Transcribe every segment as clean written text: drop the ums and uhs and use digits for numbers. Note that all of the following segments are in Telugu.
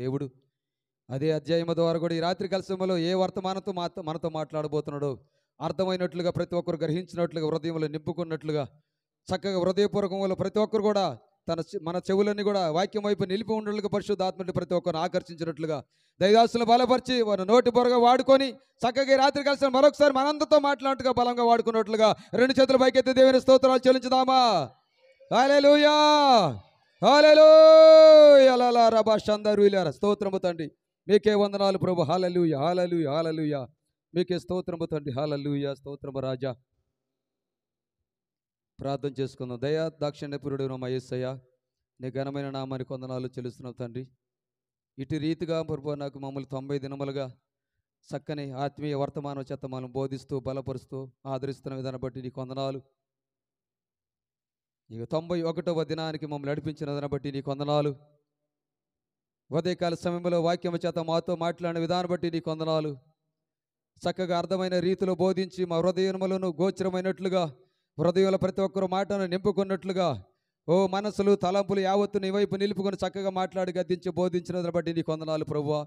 దేవుడు అదే అధ్యాయము ద్వారా కూడా ఈ రాత్రి సమయంలో ఏ వర్తమానంతో మనతో మాట్లాడబోతున్నాడో అర్థమైనట్లుగా, ప్రతి ఒక్కరు గ్రహించినట్లుగా, హృదయంలో నింపుకున్నట్లుగా, చక్కగా హృదయపూర్వకంలో ప్రతి ఒక్కరు కూడా మన చెవులన్నీ కూడా వాక్యం వైపు నిలిపి ఉండట్లుగా, పరిశుద్ధాత్మని ప్రతి ఒక్కరిని ఆకర్షించినట్లుగా, దైదాసులను బలపరిచి వారి నోటి పొరగా వాడుకొని చక్కగా ఈ రాత్రి కలిసి మరొకసారి మనందరితో మాట్లాడుతుగా బలంగా వాడుకున్నట్లుగా రెండు చేతుల పైకెత్తి దేవుని స్తోత్రాలు చెల్లించుదామా. హల్లెలూయా, హల్లెలూయా, లలా రబా షందరులారా. స్తోత్రము తండ్రి, మీకే వందనాలు ప్రభు. హల్లెలూయా, హల్లెలూయా, హల్లెలూయా, మీకే స్తోత్రము తండ్రి. హల్లెలూయా, స్తోత్రము రాజా. ప్రార్థన చేసుకుందాం. దయా దాక్షిణ్యపురుడు మా యేసయ్య, నీ ఘనమైన నామానికి వందనాలు చెల్లిస్తున్నాం తండ్రి. ఇటు రీతిగా ప్రభు నాకు మమ్మల్ని 90 దినములుగా చక్కని ఆత్మీయ వర్తమానం చేత మనం బోధిస్తూ బలపరుస్తూ ఆదరిస్తున్న విధానం బట్టి నీకు వందనాలు. ఇక 91వ దినానికి మమ్మల్ని నడిపించిన దాన్ని బట్టి నీకు వందనాలు. ఉదయకాల సమయంలో వాక్యం చేత మాతో మాట్లాడిన విధానం బట్టి నీకు వందనాలు. చక్కగా అర్థమైన రీతిలో బోధించి మా హృదయములను గోచరమైనట్లుగా, హృదయంలో ప్రతి ఒక్కరు మాటను నింపుకున్నట్లుగా, ఓ మనసులు తలంపులు యావత్తు నీ వైపు నిలుపుకొని చక్కగా మాట్లాడి గద్దించి బోధించినదాన్ని బట్టి నీకు వందనాలు ప్రభువా.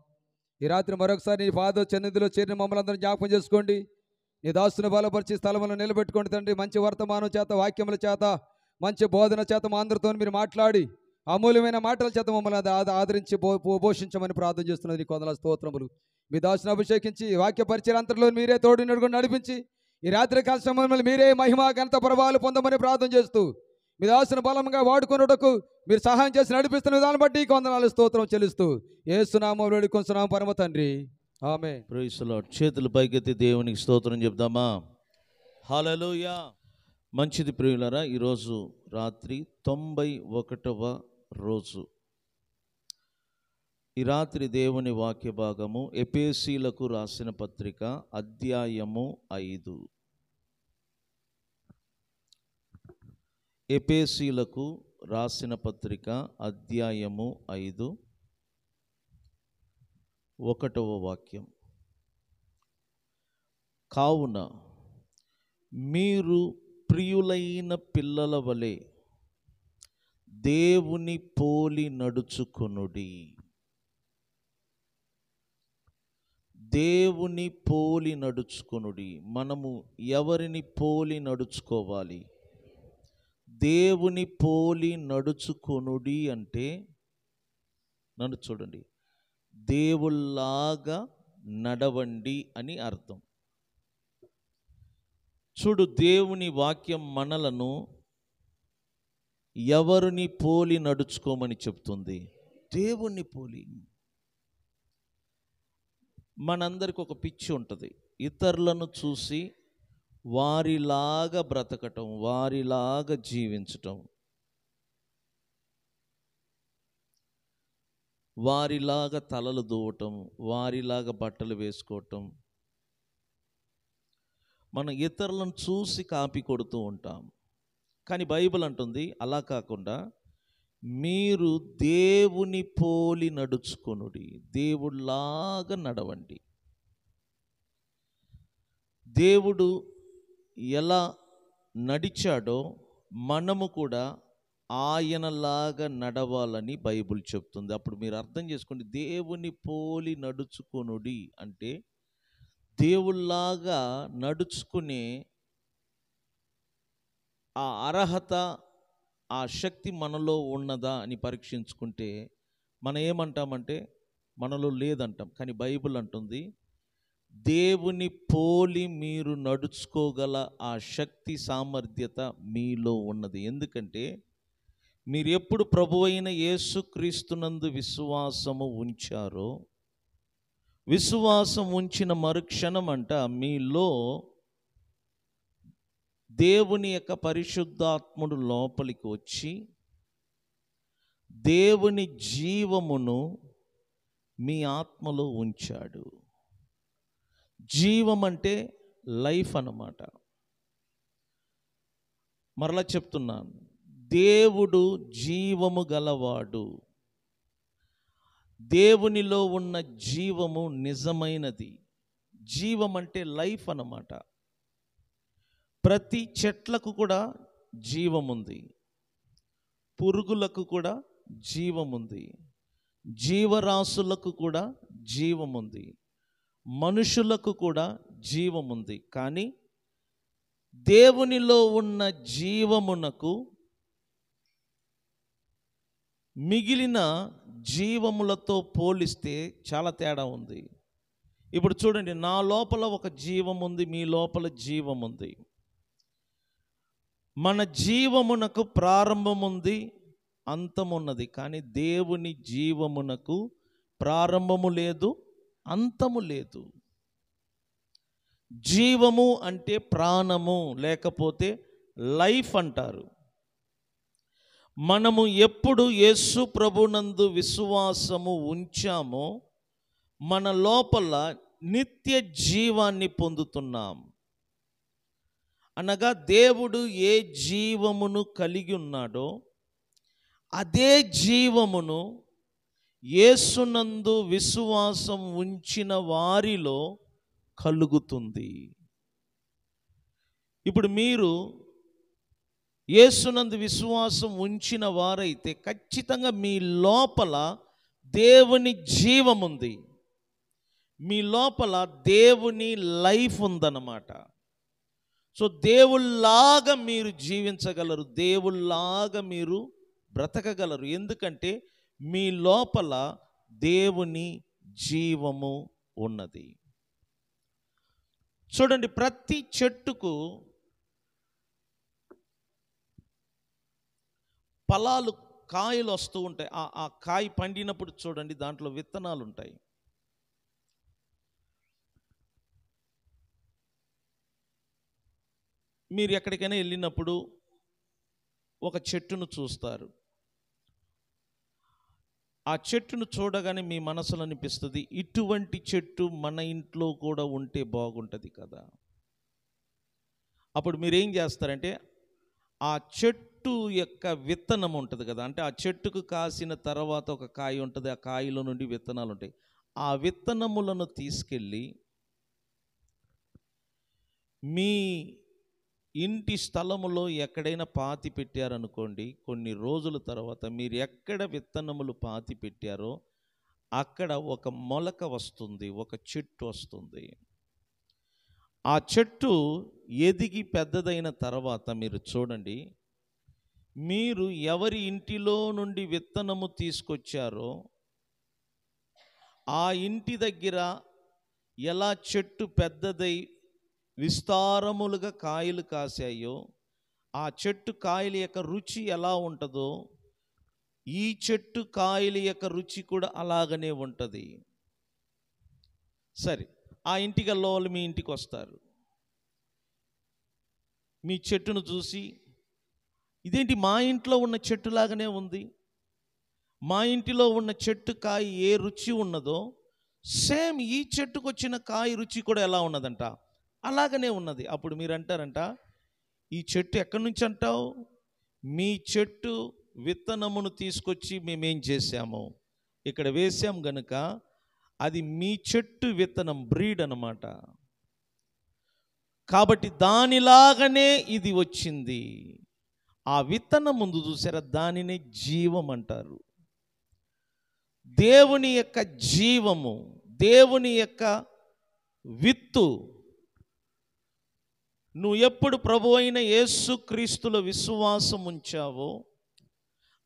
ఈ రాత్రి మరొకసారి నీ పాద సన్నిధిలో చేరిన మమ్మల్ని అందరం జ్ఞాపకం చేసుకోండి. నీ దాసుని బలపరిచి స్థలములను నిలబెట్టుకోండి తండ్రి. మంచి వర్తమానం చేత, వాక్యముల చేత, మంచి బోధన చేత మా అందరితో మీరు మాట్లాడి అమూల్యమైన మాటల చేత మమ్మల్ని ఆదరించి పోషించమని ప్రార్థన చేస్తున్నది. నీకు వందనాలు, స్తోత్రములు. మీ దాసుని అభిషేకించి వాక్య పరిచయ అంతట్లో మీరే తోడు నడిపించి ఈ రాత్రి కాల సమయంలో మీరే మహిమ ఘనత ప్రభావాలు పొందమని ప్రార్థన చేస్తూ మీ దాసుని బలంగా వాడుకున్నటకు మీరు సహాయం చేసి నడిపిస్తున్న విధానం బట్టి వందనాలు, స్తోత్రం చెల్లిస్తూ యేసు నామములో వేడుకొంచున్నాము పరమ తండ్రి, ఆమేన్. Praise the lord. చేతులు పైకెత్తి దేవునికి స్తోత్రం చెప్దామా. హల్లెలూయా. మంచిది ప్రియులారా, ఈరోజు రాత్రి 91వ రోజు. ఈ రాత్రి దేవుని వాక్య భాగము ఎఫెసీయులకు రాసిన పత్రిక అధ్యాయము 5. ఎఫెసీయులకు రాసిన పత్రిక అధ్యాయము 5, 1వ వాక్యం. కావున మీరు ప్రియులైన పిల్లల వలె దేవుని పోలి నడుచుకొనుడి. దేవుని పోలి నడుచుకొనుడి. మనము ఎవరిని పోలి నడుచుకోవాలి? దేవుని పోలి నడుచుకొనుడి అంటే, నన్ను చూడండి, దేవుళ్ళలాగా నడవండి అని అర్థం. చూడు, దేవుని వాక్యం మనలను ఎవరిని పోలి నడుచుకోమని చెప్తుంది? దేవుణ్ణి పోలి. మనందరికి ఒక పిచ్చి ఉంటుంది, ఇతరులను చూసి వారిలాగా బ్రతకటం, వారిలాగా జీవించటం, వారిలాగా తలలు దూవటం, వారిలాగా బట్టలు వేసుకోవటం. మనం ఇతరులను చూసి కాపీ కొడుతూ ఉంటాం. కానీ బైబిల్ అంటుంది అలా కాకుండా మీరు దేవుని పోలి నడుచుకొనుడి, దేవుడిలాగా నడవండి. దేవుడు ఎలా నడిచాడో మనము కూడా ఆయనలాగా నడవాలని బైబిల్ చెప్తుంది. అప్పుడు మీరు అర్థం చేసుకోండి, దేవుని పోలి నడుచుకొనుడి అంటే దేవుళ్ళలాగా నడుచుకునే ఆ అర్హత, ఆ శక్తి మనలో ఉన్నదా అని పరీక్షించుకుంటే మనం ఏమంటామంటే మనలో లేదంటాం. కానీ బైబిల్ అంటుంది దేవుని పోలి మీరు నడుచుకోగల ఆ శక్తి, సామర్థ్యత మీలో ఉన్నది. ఎందుకంటే మీరు ఎప్పుడు ప్రభువైన యేసుక్రీస్తునందు విశ్వాసము ఉంచారో, విశ్వాసం ఉంచిన మరుక్షణం అంట మీలో దేవుని యొక్క పరిశుద్ధాత్ముడు లోపలికి వచ్చి దేవుని జీవమును మీ ఆత్మలో ఉంచాడు. జీవం అంటే లైఫ్ అన్నమాట. మరలా చెప్తున్నాను, దేవుడు జీవము గలవాడు. దేవునిలో ఉన్న జీవము నిజమైనది. జీవం అంటే లైఫ్ అన్నమాట. ప్రతి చెట్లకు కూడా జీవం ఉంది, పురుగులకు కూడా జీవం ఉంది, జీవరాశులకు కూడా జీవముంది, మనుషులకు కూడా జీవముంది. కానీ దేవునిలో ఉన్న జీవమునకు మిగిలిన జీవములతో పోలిస్తే చాలా తేడా ఉంది. ఇప్పుడు చూడండి, నా లోపల ఒక జీవం ఉంది, మీ లోపల జీవం ఉంది. మన జీవమునకు ప్రారంభముంది, అంతమున్నది. కానీ దేవుని జీవమునకు ప్రారంభము లేదు, అంతము లేదు. జీవము అంటే ప్రాణము, లేకపోతే లైఫ్ అంటారు. మనము ఎప్పుడు యేసు ప్రభునందు విశ్వాసము ఉంచామో మన లోపల నిత్య జీవాన్ని పొందుతున్నాం. అనగా దేవుడు ఏ జీవమును కలిగి ఉన్నాడో అదే జీవమును యేసునందు విశ్వాసం ఉంచిన వారిలో కలుగుతుంది. ఇప్పుడు మీరు యేసునందు విశ్వాసం ఉంచిన వారైతే ఖచ్చితంగా మీ లోపల దేవుని జీవం ఉంది, మీ లోపల దేవుని లైఫ్ ఉందన్నమాట. సో దేవుళ్ళలాగా మీరు జీవించగలరు, దేవుళ్ళలాగా మీరు బ్రతకగలరు. ఎందుకంటే మీ లోపల దేవుని జీవము ఉన్నది. చూడండి, ప్రతి చెట్టుకు ఫలాలు, కాయలు వస్తూ ఉంటాయి. ఆ కాయ పండినప్పుడు చూడండి, దాంట్లో విత్తనాలు ఉంటాయి. మీరు ఎక్కడికైనా వెళ్ళినప్పుడు ఒక చెట్టును చూస్తారు. ఆ చెట్టును చూడగానే మీ మనసులో అనిపిస్తుంది, ఇటువంటి చెట్టు మన ఇంట్లో కూడా ఉంటే బాగుంటుంది కదా. అప్పుడు మీరేం చేస్తారంటే, ఆ చెట్టు యొక్క విత్తనం ఉంటుంది కదా, అంటే ఆ చెట్టుకు కాసిన తర్వాత ఒక కాయ ఉంటుంది, ఆ కాయలో నుండి విత్తనాలు ఉంటాయి. ఆ విత్తనములను తీసుకెళ్ళి మీ ఇంటి స్థలములో ఎక్కడైనా పాతి పెట్టారనుకోండి, కొన్ని రోజుల తర్వాత మీరు ఎక్కడ విత్తనములు పాతి పెట్టారో అక్కడ ఒక మొలక వస్తుంది, ఒక చెట్టు వస్తుంది. ఆ చెట్టు ఎదిగి పెద్దదైన తర్వాత మీరు చూడండి, మీరు ఎవరి ఇంటిలో నుండి విత్తనము తీసుకొచ్చారో ఆ ఇంటి దగ్గర ఎలా చెట్టు పెద్దదై విస్తారములుగా కాయలు కాసాయో, ఆ చెట్టు కాయల యొక్క రుచి ఎలా ఉంటుందో ఈ చెట్టు కాయల యొక్క రుచి కూడా అలాగనే ఉంటుంది. సరే, ఆ ఇంటికి వాళ్ళు మీ ఇంటికి వస్తారు. మీ చెట్టును చూసి, ఇదేంటి మా ఇంట్లో ఉన్న చెట్టులాగానే ఉంది, మా ఇంటిలో ఉన్న చెట్టు కాయ ఏ రుచి ఉన్నదో సేమ్ ఈ చెట్టుకు వచ్చిన కాయ రుచి కూడా ఎలా ఉన్నదంట, అలాగనే ఉన్నది. అప్పుడు మీరు అంటారంట, ఈ చెట్టు ఎక్కడి నుంచి అంటావు? మీ చెట్టు విత్తనమును తీసుకొచ్చి మేమేం చేశాము, ఇక్కడ వేసాం గనుక అది మీ చెట్టు విత్తనం, బ్రీడ్ అన్నమాట. కాబట్టి దానిలాగానే ఇది వచ్చింది. ఆ విత్తనం ముందు చూసారా, దానిని జీవం అంటారు. దేవుని యొక్క జీవము, దేవుని యొక్క విత్తు, నువ్వు ఎప్పుడు ప్రభు అయిన యేసుక్రీస్తులో విశ్వాసం ఉంచావో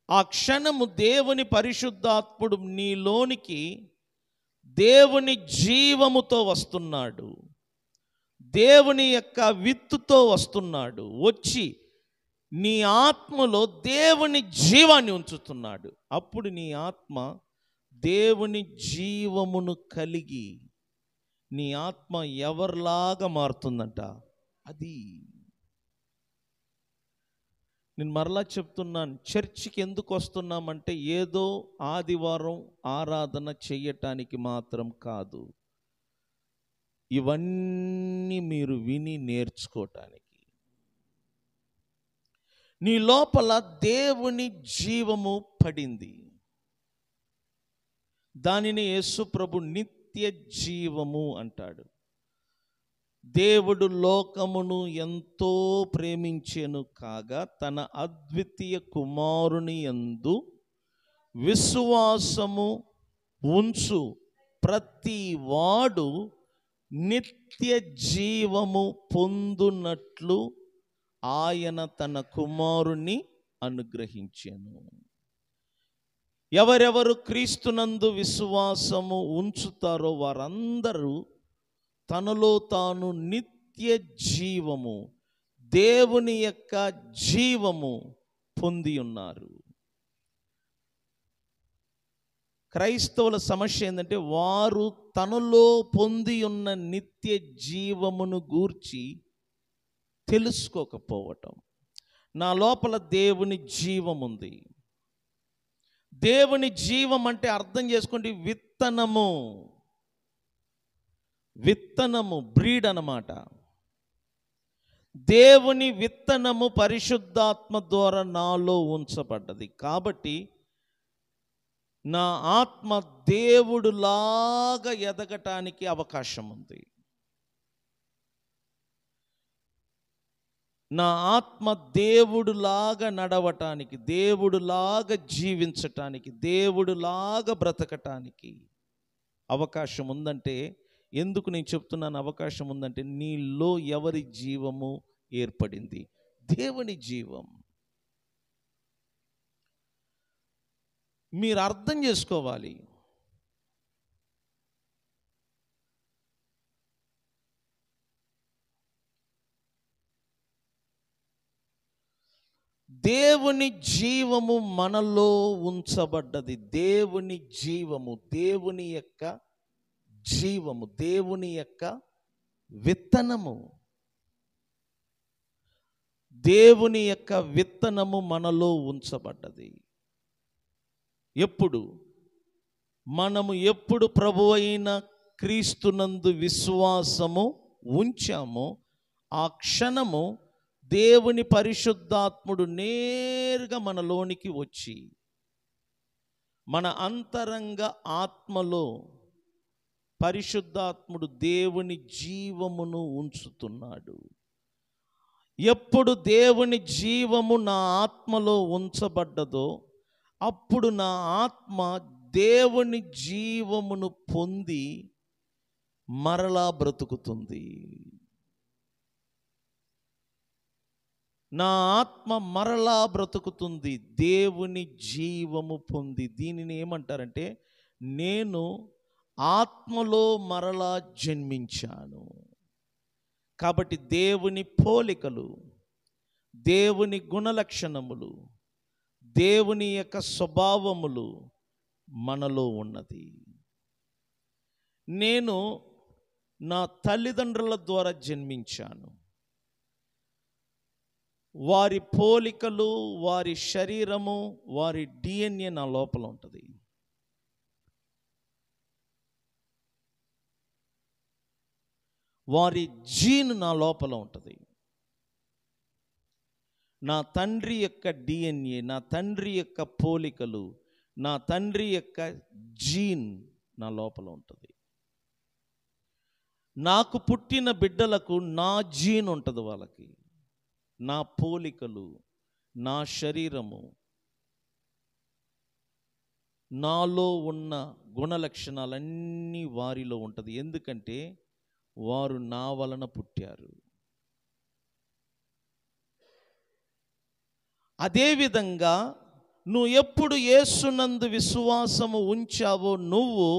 ఆ క్షణము దేవుని పరిశుద్ధాత్ముడు నీలోనికి దేవుని జీవముతో వస్తున్నాడు, దేవుని యొక్క విత్తుతో వస్తున్నాడు. వచ్చి నీ ఆత్మలో దేవుని జీవాన్ని ఉంచుతున్నాడు. అప్పుడు నీ ఆత్మ దేవుని జీవమును కలిగి నీ ఆత్మ ఎవరిలాగా మారుతుందంట. అది నేను మరలా చెప్తున్నాను, చర్చికి ఎందుకు వస్తున్నామంటే ఏదో ఆదివారం ఆరాధన చెయ్యటానికి మాత్రం కాదు, ఇవన్నీ మీరు విని నేర్చుకోవటానికి. నీ లోపల దేవుని జీవము పడింది, దానిని యేసు ప్రభు నిత్య జీవము అంటాడు. దేవుడు లోకమును ఎంతో ప్రేమించెను కాగా తన అద్వితీయ కుమారుని యందు విశ్వాసము ఉంచు ప్రతి వాడు నిత్య జీవము పొందునట్లు ఆయన తన కుమారుని అనుగ్రహించెను. ఎవరెవరు క్రీస్తునందు విశ్వాసము ఉంచుతారో వారందరూ తనలో తాను నిత్య జీవము, దేవుని యొక్క జీవము పొంది ఉన్నారు. క్రైస్తవుల సమస్య ఏంటంటే వారు తనలో పొంది ఉన్న నిత్య జీవమును గూర్చి తెలుసుకోకపోవటం. నా లోపల దేవుని జీవం ఉంది. దేవుని జీవం అంటే అర్థం చేసుకోండి, విత్తనము బ్రీడ్ అన్నమాట. దేవుని విత్తనము పరిశుద్ధాత్మ ద్వారా నాలో ఉంచబడ్డది. కాబట్టి నా ఆత్మ దేవుడులాగా ఎదగటానికి అవకాశం ఉంది. నా ఆత్మ దేవుడులాగా నడవటానికి, దేవుడులాగా జీవించటానికి, దేవుడులాగా బ్రతకటానికి అవకాశం ఉందంటే, ఎందుకు నేను చెప్తున్నాను అవకాశం ఉందంటే, నీలో ఎవరి జీవము ఏర్పడింది? దేవుని జీవం. మీరు అర్థం చేసుకోవాలి. దేవుని జీవము మనలో ఉంచబడ్డది. దేవుని జీవము, దేవుని యొక్క జీవము, దేవుని యొక్క విత్తనము, దేవుని యొక్క విత్తనము మనలో ఉంచబడ్డది. ఎప్పుడు ప్రభువైన క్రీస్తునందు విశ్వాసము ఉంచామో ఆ క్షణము దేవుని పరిశుద్ధాత్ముడు నేరుగా మనలోనికి వచ్చి మన అంతరంగ ఆత్మలో పరిశుద్ధాత్ముడు దేవుని జీవమును ఉంచుతున్నాడు. ఎప్పుడు దేవుని జీవము నా ఆత్మలో ఉంచబడ్డదో అప్పుడు నా ఆత్మ దేవుని జీవమును పొంది మరలా బ్రతుకుతుంది. నా ఆత్మ మరలా బ్రతుకుతుంది దేవుని జీవము పొంది. దీనిని ఏమంటారంటే, నేను ఆత్మలో మరలా జన్మించాను. కాబట్టి దేవుని పోలికలు, దేవుని గుణలక్షణములు, దేవుని యొక్క స్వభావములు మనలో ఉన్నది. నేను నా తల్లిదండ్రుల ద్వారా జన్మించాను. వారి పోలికలు, వారి శరీరము, వారి DNA నా లోపల ఉంటుంది. వారి జీన్ నా లోపల ఉంటుంది. నా తండ్రి యొక్క DNA, నా తండ్రి యొక్క పోలికలు, నా తండ్రి యొక్క జీన్ నా లోపల ఉంటుంది. నాకు పుట్టిన బిడ్డలకు నా జీన్ ఉంటుంది. వాళ్ళకి నా పోలికలు, నా శరీరము, నాలో ఉన్న గుణలక్షణాలన్నీ వారిలో ఉంటుంది. ఎందుకంటే వారు నా వలన పుట్టారు. అదేవిధంగా నువ్వు ఎప్పుడు యేసునందు విశ్వాసము ఉంచావో నువ్వు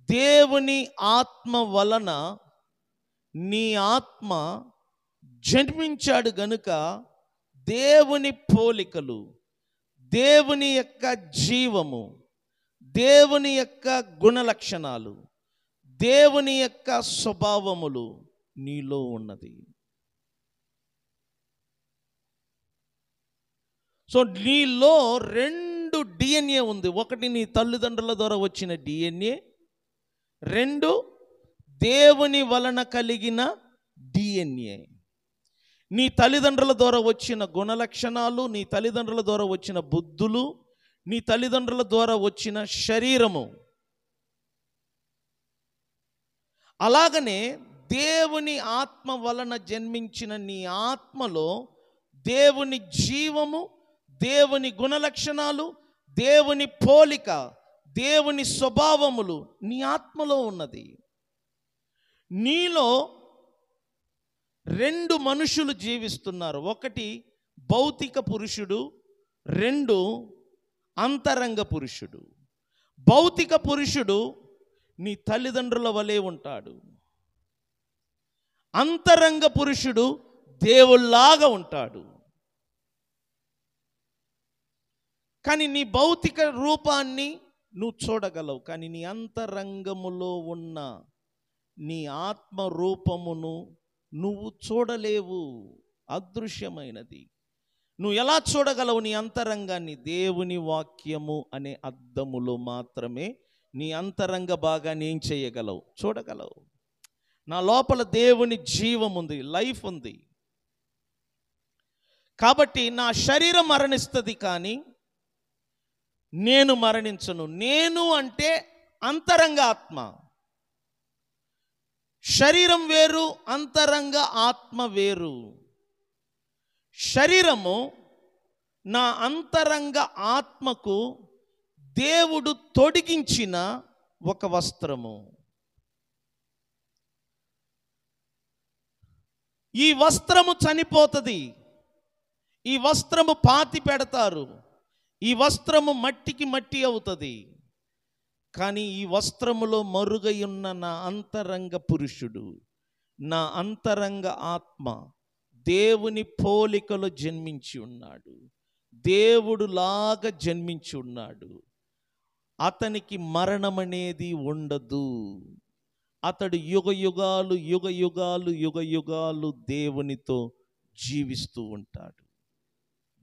దేవుని ఆత్మ వలన నీ ఆత్మ జన్మించాడు గనుక దేవుని పోలికలు, దేవుని యొక్క జీవము, దేవుని యొక్క గుణలక్షణాలు, దేవుని యొక్క స్వభావములు నీలో ఉన్నది. సో నీలో 2 DNA ఉంది. ఒకటి నీ తల్లిదండ్రుల ద్వారా వచ్చిన DNA, 2 దేవుని వలన కలిగిన DNA. నీ తల్లిదండ్రుల ద్వారా వచ్చిన గుణలక్షణాలు, నీ తల్లిదండ్రుల ద్వారా వచ్చిన బుద్ధులు, నీ తల్లిదండ్రుల ద్వారా వచ్చిన శరీరము. అలాగనే దేవుని ఆత్మ వలన జన్మించిన నీ ఆత్మలో దేవుని జీవము, దేవుని గుణలక్షణాలు, దేవుని పోలిక, దేవుని స్వభావములు నీ ఆత్మలో ఉన్నది. నీలో రెండు మనుషులు జీవిస్తున్నారు. ఒకటి భౌతిక పురుషుడు, రెండు అంతరంగ పురుషుడు. భౌతిక పురుషుడు నీ తల్లిదండ్రుల వలె ఉంటాడు. అంతరంగ పురుషుడు దేవుళ్లాగా ఉంటాడు. కానీ నీ భౌతిక రూపాన్ని నువ్వు చూడగలవు, కానీ నీ అంతరంగములో ఉన్న నీ ఆత్మ రూపమును నువ్వు చూడలేవు. అదృశ్యమైనది. నువ్వు ఎలా చూడగలవు నీ అంతరంగాన్ని? దేవుని వాక్యము అనే అద్దములో మాత్రమే నీ అంతరంగ భాగాన్ని ఏం చేయగలవు? చూడగలవు. నా లోపల దేవుని జీవం ఉంది, లైఫ్ ఉంది. కాబట్టి నా శరీరం మరణిస్తుంది, కానీ నేను మరణించను. నేను అంటే అంతరంగ ఆత్మ. శరీరం వేరు, అంతరంగ ఆత్మ వేరు. శరీరము నా అంతరంగ ఆత్మకు దేవుడు తొడిగించిన ఒక వస్త్రము. ఈ వస్త్రము చనిపోతుంది, ఈ వస్త్రము పాతి పెడతారు, ఈ వస్త్రము మట్టికి మట్టి అవుతుంది. కానీ ఈ వస్త్రములో మరుగై ఉన్న నా అంతరంగ పురుషుడు, నా అంతరంగ ఆత్మ దేవుని పోలికలో జన్మించి ఉన్నాడు, దేవుడులాగా జన్మించి ఉన్నాడు. అతనికి మరణం అనేది ఉండదు. అతడు యుగ యుగాలు దేవునితో జీవిస్తూ ఉంటాడు.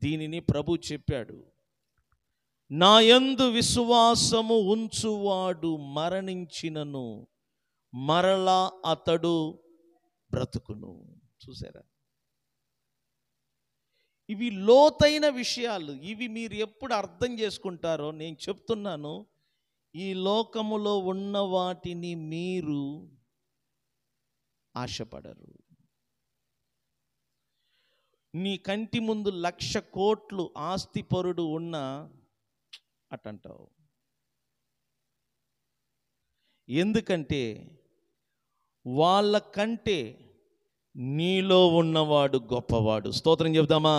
దీనిని ప్రభు చెప్పాడు, నా యందు విశ్వాసము ఉంచువాడు మరణించినను మరలా అతడు బ్రతుకును. చూసారా? ఇవి లోతైన విషయాలు. ఇవి మీరు ఎప్పుడు అర్థం చేసుకుంటారో నేను చెప్తున్నాను. ఈ లోకములో ఉన్న వాటిని మీరు ఆశపడరు. నీ కంటి ముందు 1,00,000 కోట్లు ఆస్తిపరుడు ఉన్నా అటంటావు. ఎందుకంటే వాళ్ళకంటే నీలో ఉన్నవాడు గొప్పవాడు. స్తోత్రం చెప్దామా?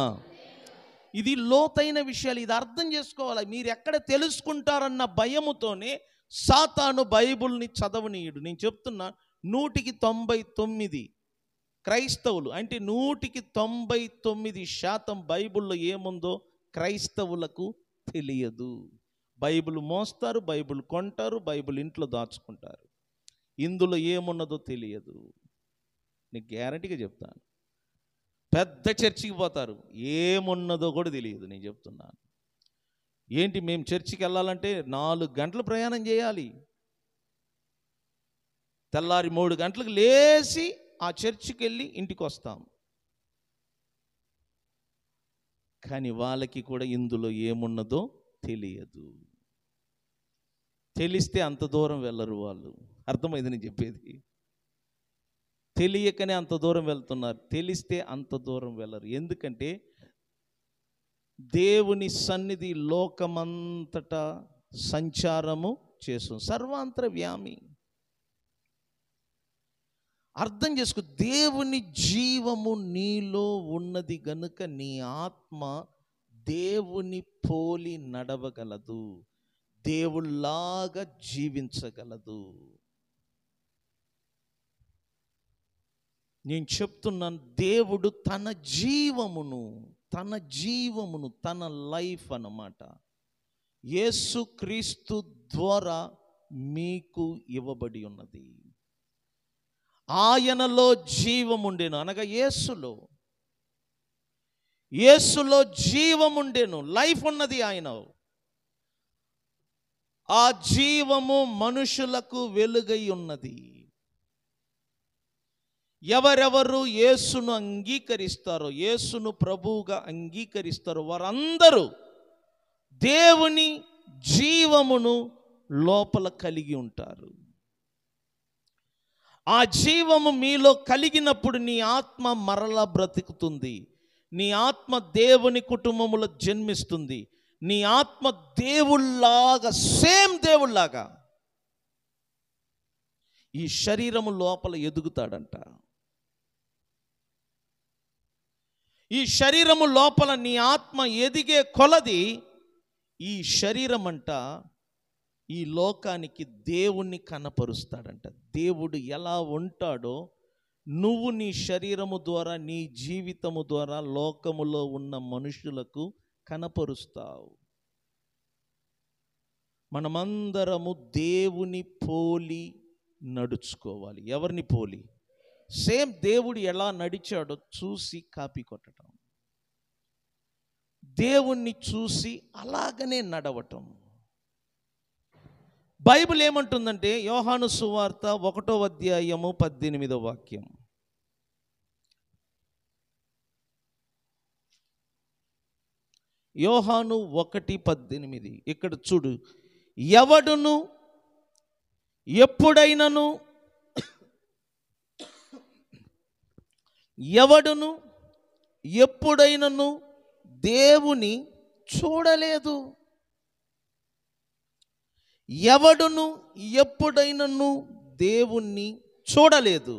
ఇది లోతైన విషయాలు. ఇది అర్థం చేసుకోవాలి. మీరు ఎక్కడ తెలుసుకుంటారన్న భయముతోనే సాతాను బైబుల్ని చదవనీయుడు. నేను చెప్తున్నా, 199 క్రైస్తవులు, అంటే 99% బైబుల్లో ఏముందో క్రైస్తవులకు తెలియదు. బైబిల్ మోస్తారు, బైబిల్ కొంటారు, బైబిల్ ఇంట్లో దాచుకుంటారు. ఇందులో ఏమున్నదో తెలియదు. నీకు గ్యారంటీగా చెప్తాను. పెద్ద చర్చికి పోతారు, ఏమున్నదో కూడా తెలియదు. నేను చెప్తున్నాను. ఏంటి, మేము చర్చికి వెళ్ళాలంటే 4 గంటలు ప్రయాణం చేయాలి. తెల్లారి 3 గంటలకు లేచి ఆ చర్చికి వెళ్ళి ఇంటికి వస్తాం. కానీ వాళ్ళకి కూడా ఇందులో ఏమున్నదో తెలియదు. తెలిస్తే అంత దూరం వెళ్ళరు వాళ్ళు. అర్థమైంది నేను చెప్పేది? తెలియకనే అంత దూరం వెళ్తున్నారు, తెలిస్తే అంత దూరం వెళ్ళరు. ఎందుకంటే దేవుని సన్నిధి లోకమంతటా సంచారము చేస్తుంది, సర్వాంతర్యామి. అర్థం చేసుకో, దేవుని జీవము నీలో ఉన్నది గనుక నీ ఆత్మ దేవుని పోలి నడవగలదు, దేవుళ్లాగా జీవించగలదు. నేను చెప్తున్నాను, దేవుడు తన జీవమును తన లైఫ్ అన్నమాట యేసుక్రీస్తు ద్వారా మీకు ఇవ్వబడి ఉన్నది. ఆయనలో జీవముండెను, అనగా యేసులో జీవముండెను, లైఫ్ ఉన్నది ఆయన. ఆ జీవము మనుషులకు వెలుగై ఉన్నది. ఎవరెవరు యేసును అంగీకరిస్తారో, యేసును ప్రభువుగా అంగీకరిస్తారో వారందరూ దేవుని జీవమును లోపల కలిగి ఉంటారు. ఆ జీవము మీలో కలిగినప్పుడు నీ ఆత్మ మరలా బ్రతుకుతుంది. నీ ఆత్మ దేవుని కుటుంబములో జన్మిస్తుంది. నీ ఆత్మ దేవుళ్ళలాగా, సేమ్ దేవుళ్ళలాగా ఈ శరీరము లోపల ఎదుగుతాడంట. ఈ శరీరము లోపల నీ ఆత్మ ఎదిగే కొలది ఈ శరీరం అంట ఈ లోకానికి దేవుణ్ణి కనపరుస్తాడంట. దేవుడు ఎలా ఉంటాడో నువ్వు నీ శరీరము ద్వారా, నీ జీవితము ద్వారా లోకములో ఉన్న మనుషులకు కనపరుస్తావు. మనమందరము దేవుని పోలి నడుచుకోవాలి. ఎవరిని పోలి? సేమ్ దేవుడు ఎలా నడిచాడో చూసి కాపీ కొట్టడం, దేవుణ్ణి చూసి అలాగనే నడవటం. బైబిల్ ఏమంటుందంటే, యోహాను సువార్త 1వ అధ్యాయము 18వ వాక్యం. యోహాను 1:18. ఇక్కడ చూడు, ఎవడును ఎప్పుడైనను దేవుని చూడలేదు. ఎవడును ఎప్పుడైనను దేవుణ్ణి చూడలేదు.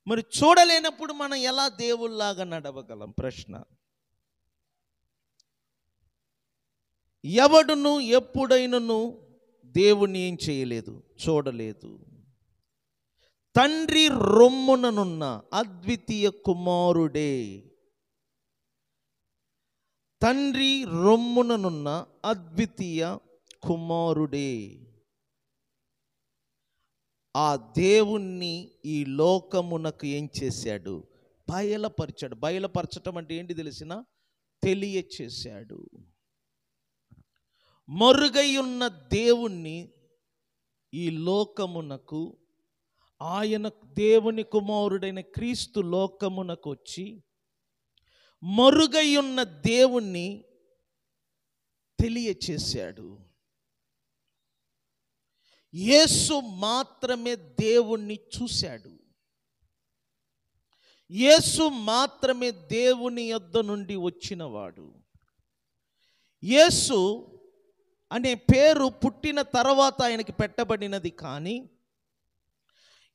మరి చూడలేనప్పుడు మనం ఎలా దేవుళ్ళలాగా నడవగలం? ప్రశ్న. ఎవడును ఎప్పుడైనను దేవుణ్ణి ఏం చేయలేదు? చూడలేదు. తండ్రి రొమ్ముననున్న అద్వితీయ కుమారుడే, తండ్రి రొమ్ముననున్న అద్వితీయ కుమారుడే ఆ దేవుణ్ణి ఈ లోకమునకు ఏం చేశాడు? బయలుపరిచాడు. బయలుపరచటం అంటే ఏంటి తెలిసిన? తెలియచేశాడు. మరుగై ఉన్న దేవుణ్ణి ఈ లోకమునకు, ఆయన దేవుని కుమారుడైన క్రీస్తు లోకమునకు వచ్చి మరుగై ఉన్న దేవుణ్ణి తెలియచేశాడు. యేసు మాత్రమే దేవుణ్ణి చూశాడు. యేసు మాత్రమే దేవుని యొద్ద నుండి వచ్చినవాడు. యేసు అనే పేరు పుట్టిన తర్వాత ఆయనకి పెట్టబడినది, కానీ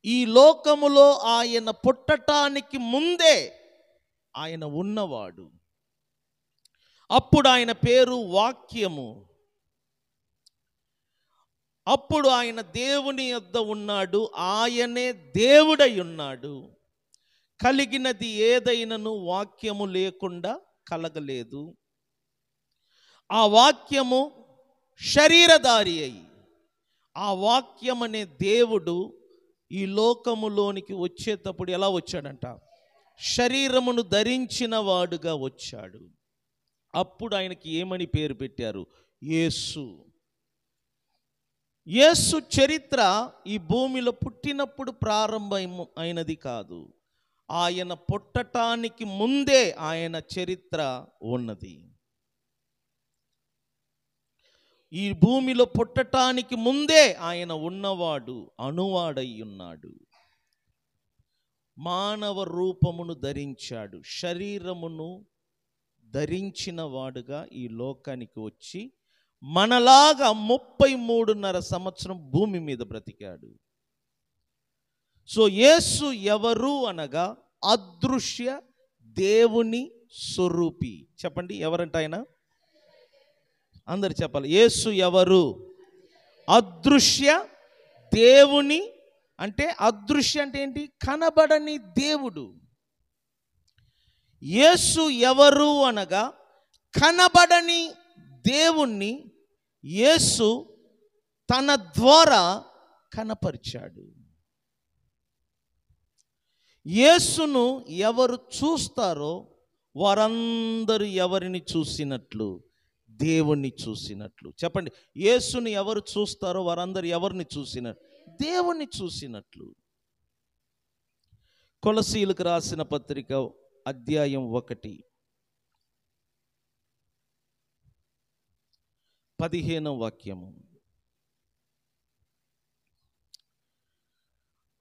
ఈ లోకములో ఆయన పుట్టటానికి ముందే ఆయన ఉన్నవాడు. అప్పుడు ఆయన పేరు వాక్యము. అప్పుడు ఆయన దేవుని యొద్ద ఉన్నాడు. ఆయనే దేవుడై ఉన్నాడు. కలిగినది ఏదైనను వాక్యము లేకుండా కలగలేదు. ఆ వాక్యము శరీరధారి అయి, ఆ వాక్యం అనే దేవుడు ఈ లోకములోనికి వచ్చేటప్పుడు ఎలా వచ్చాడంట? శరీరమును ధరించిన వాడుగా వచ్చాడు. అప్పుడు ఆయనకి ఏమని పేరు పెట్టారు? యేసు. యేసు చరిత్ర ఈ భూమిలో పుట్టినప్పుడు ప్రారంభం అయినది కాదు. ఆయన పుట్టటానికి ముందే ఆయన చరిత్ర ఉన్నది. ఈ భూమిలో పుట్టటానికి ముందే ఆయన ఉన్నవాడు, అనువాడై ఉన్నాడు. మానవ రూపమును ధరించాడు. శరీరమును ధరించిన వాడుగా ఈ లోకానికి వచ్చి మనలాగా 33.5 సంవత్సరం భూమి మీద బ్రతికాడు. సో యేసు ఎవరు అనగా అదృశ్య దేవుని స్వరూపి. చెప్పండి, ఎవరంట ఆయన? అందరు చెప్పాలి. యేసు ఎవరు? అదృశ్య దేవుని. అంటే అదృశ్య అంటే ఏంటి? కనబడని దేవుడు. యేసు ఎవరు అనగా కనబడని దేవుణ్ణి యేసు తన ద్వారా కనపరిచాడు. యేసును ఎవరు చూస్తారో వారందరూ ఎవరిని చూసినట్లు? దేవుణ్ణి చూసినట్లు. చెప్పండి, యేసుని ఎవరు చూస్తారో వారందరూ ఎవరిని చూసినట్లు? దేవుణ్ణి చూసినట్లు. కొలసీయులకు రాసిన పత్రిక అధ్యాయం 1 15వ వాక్యము.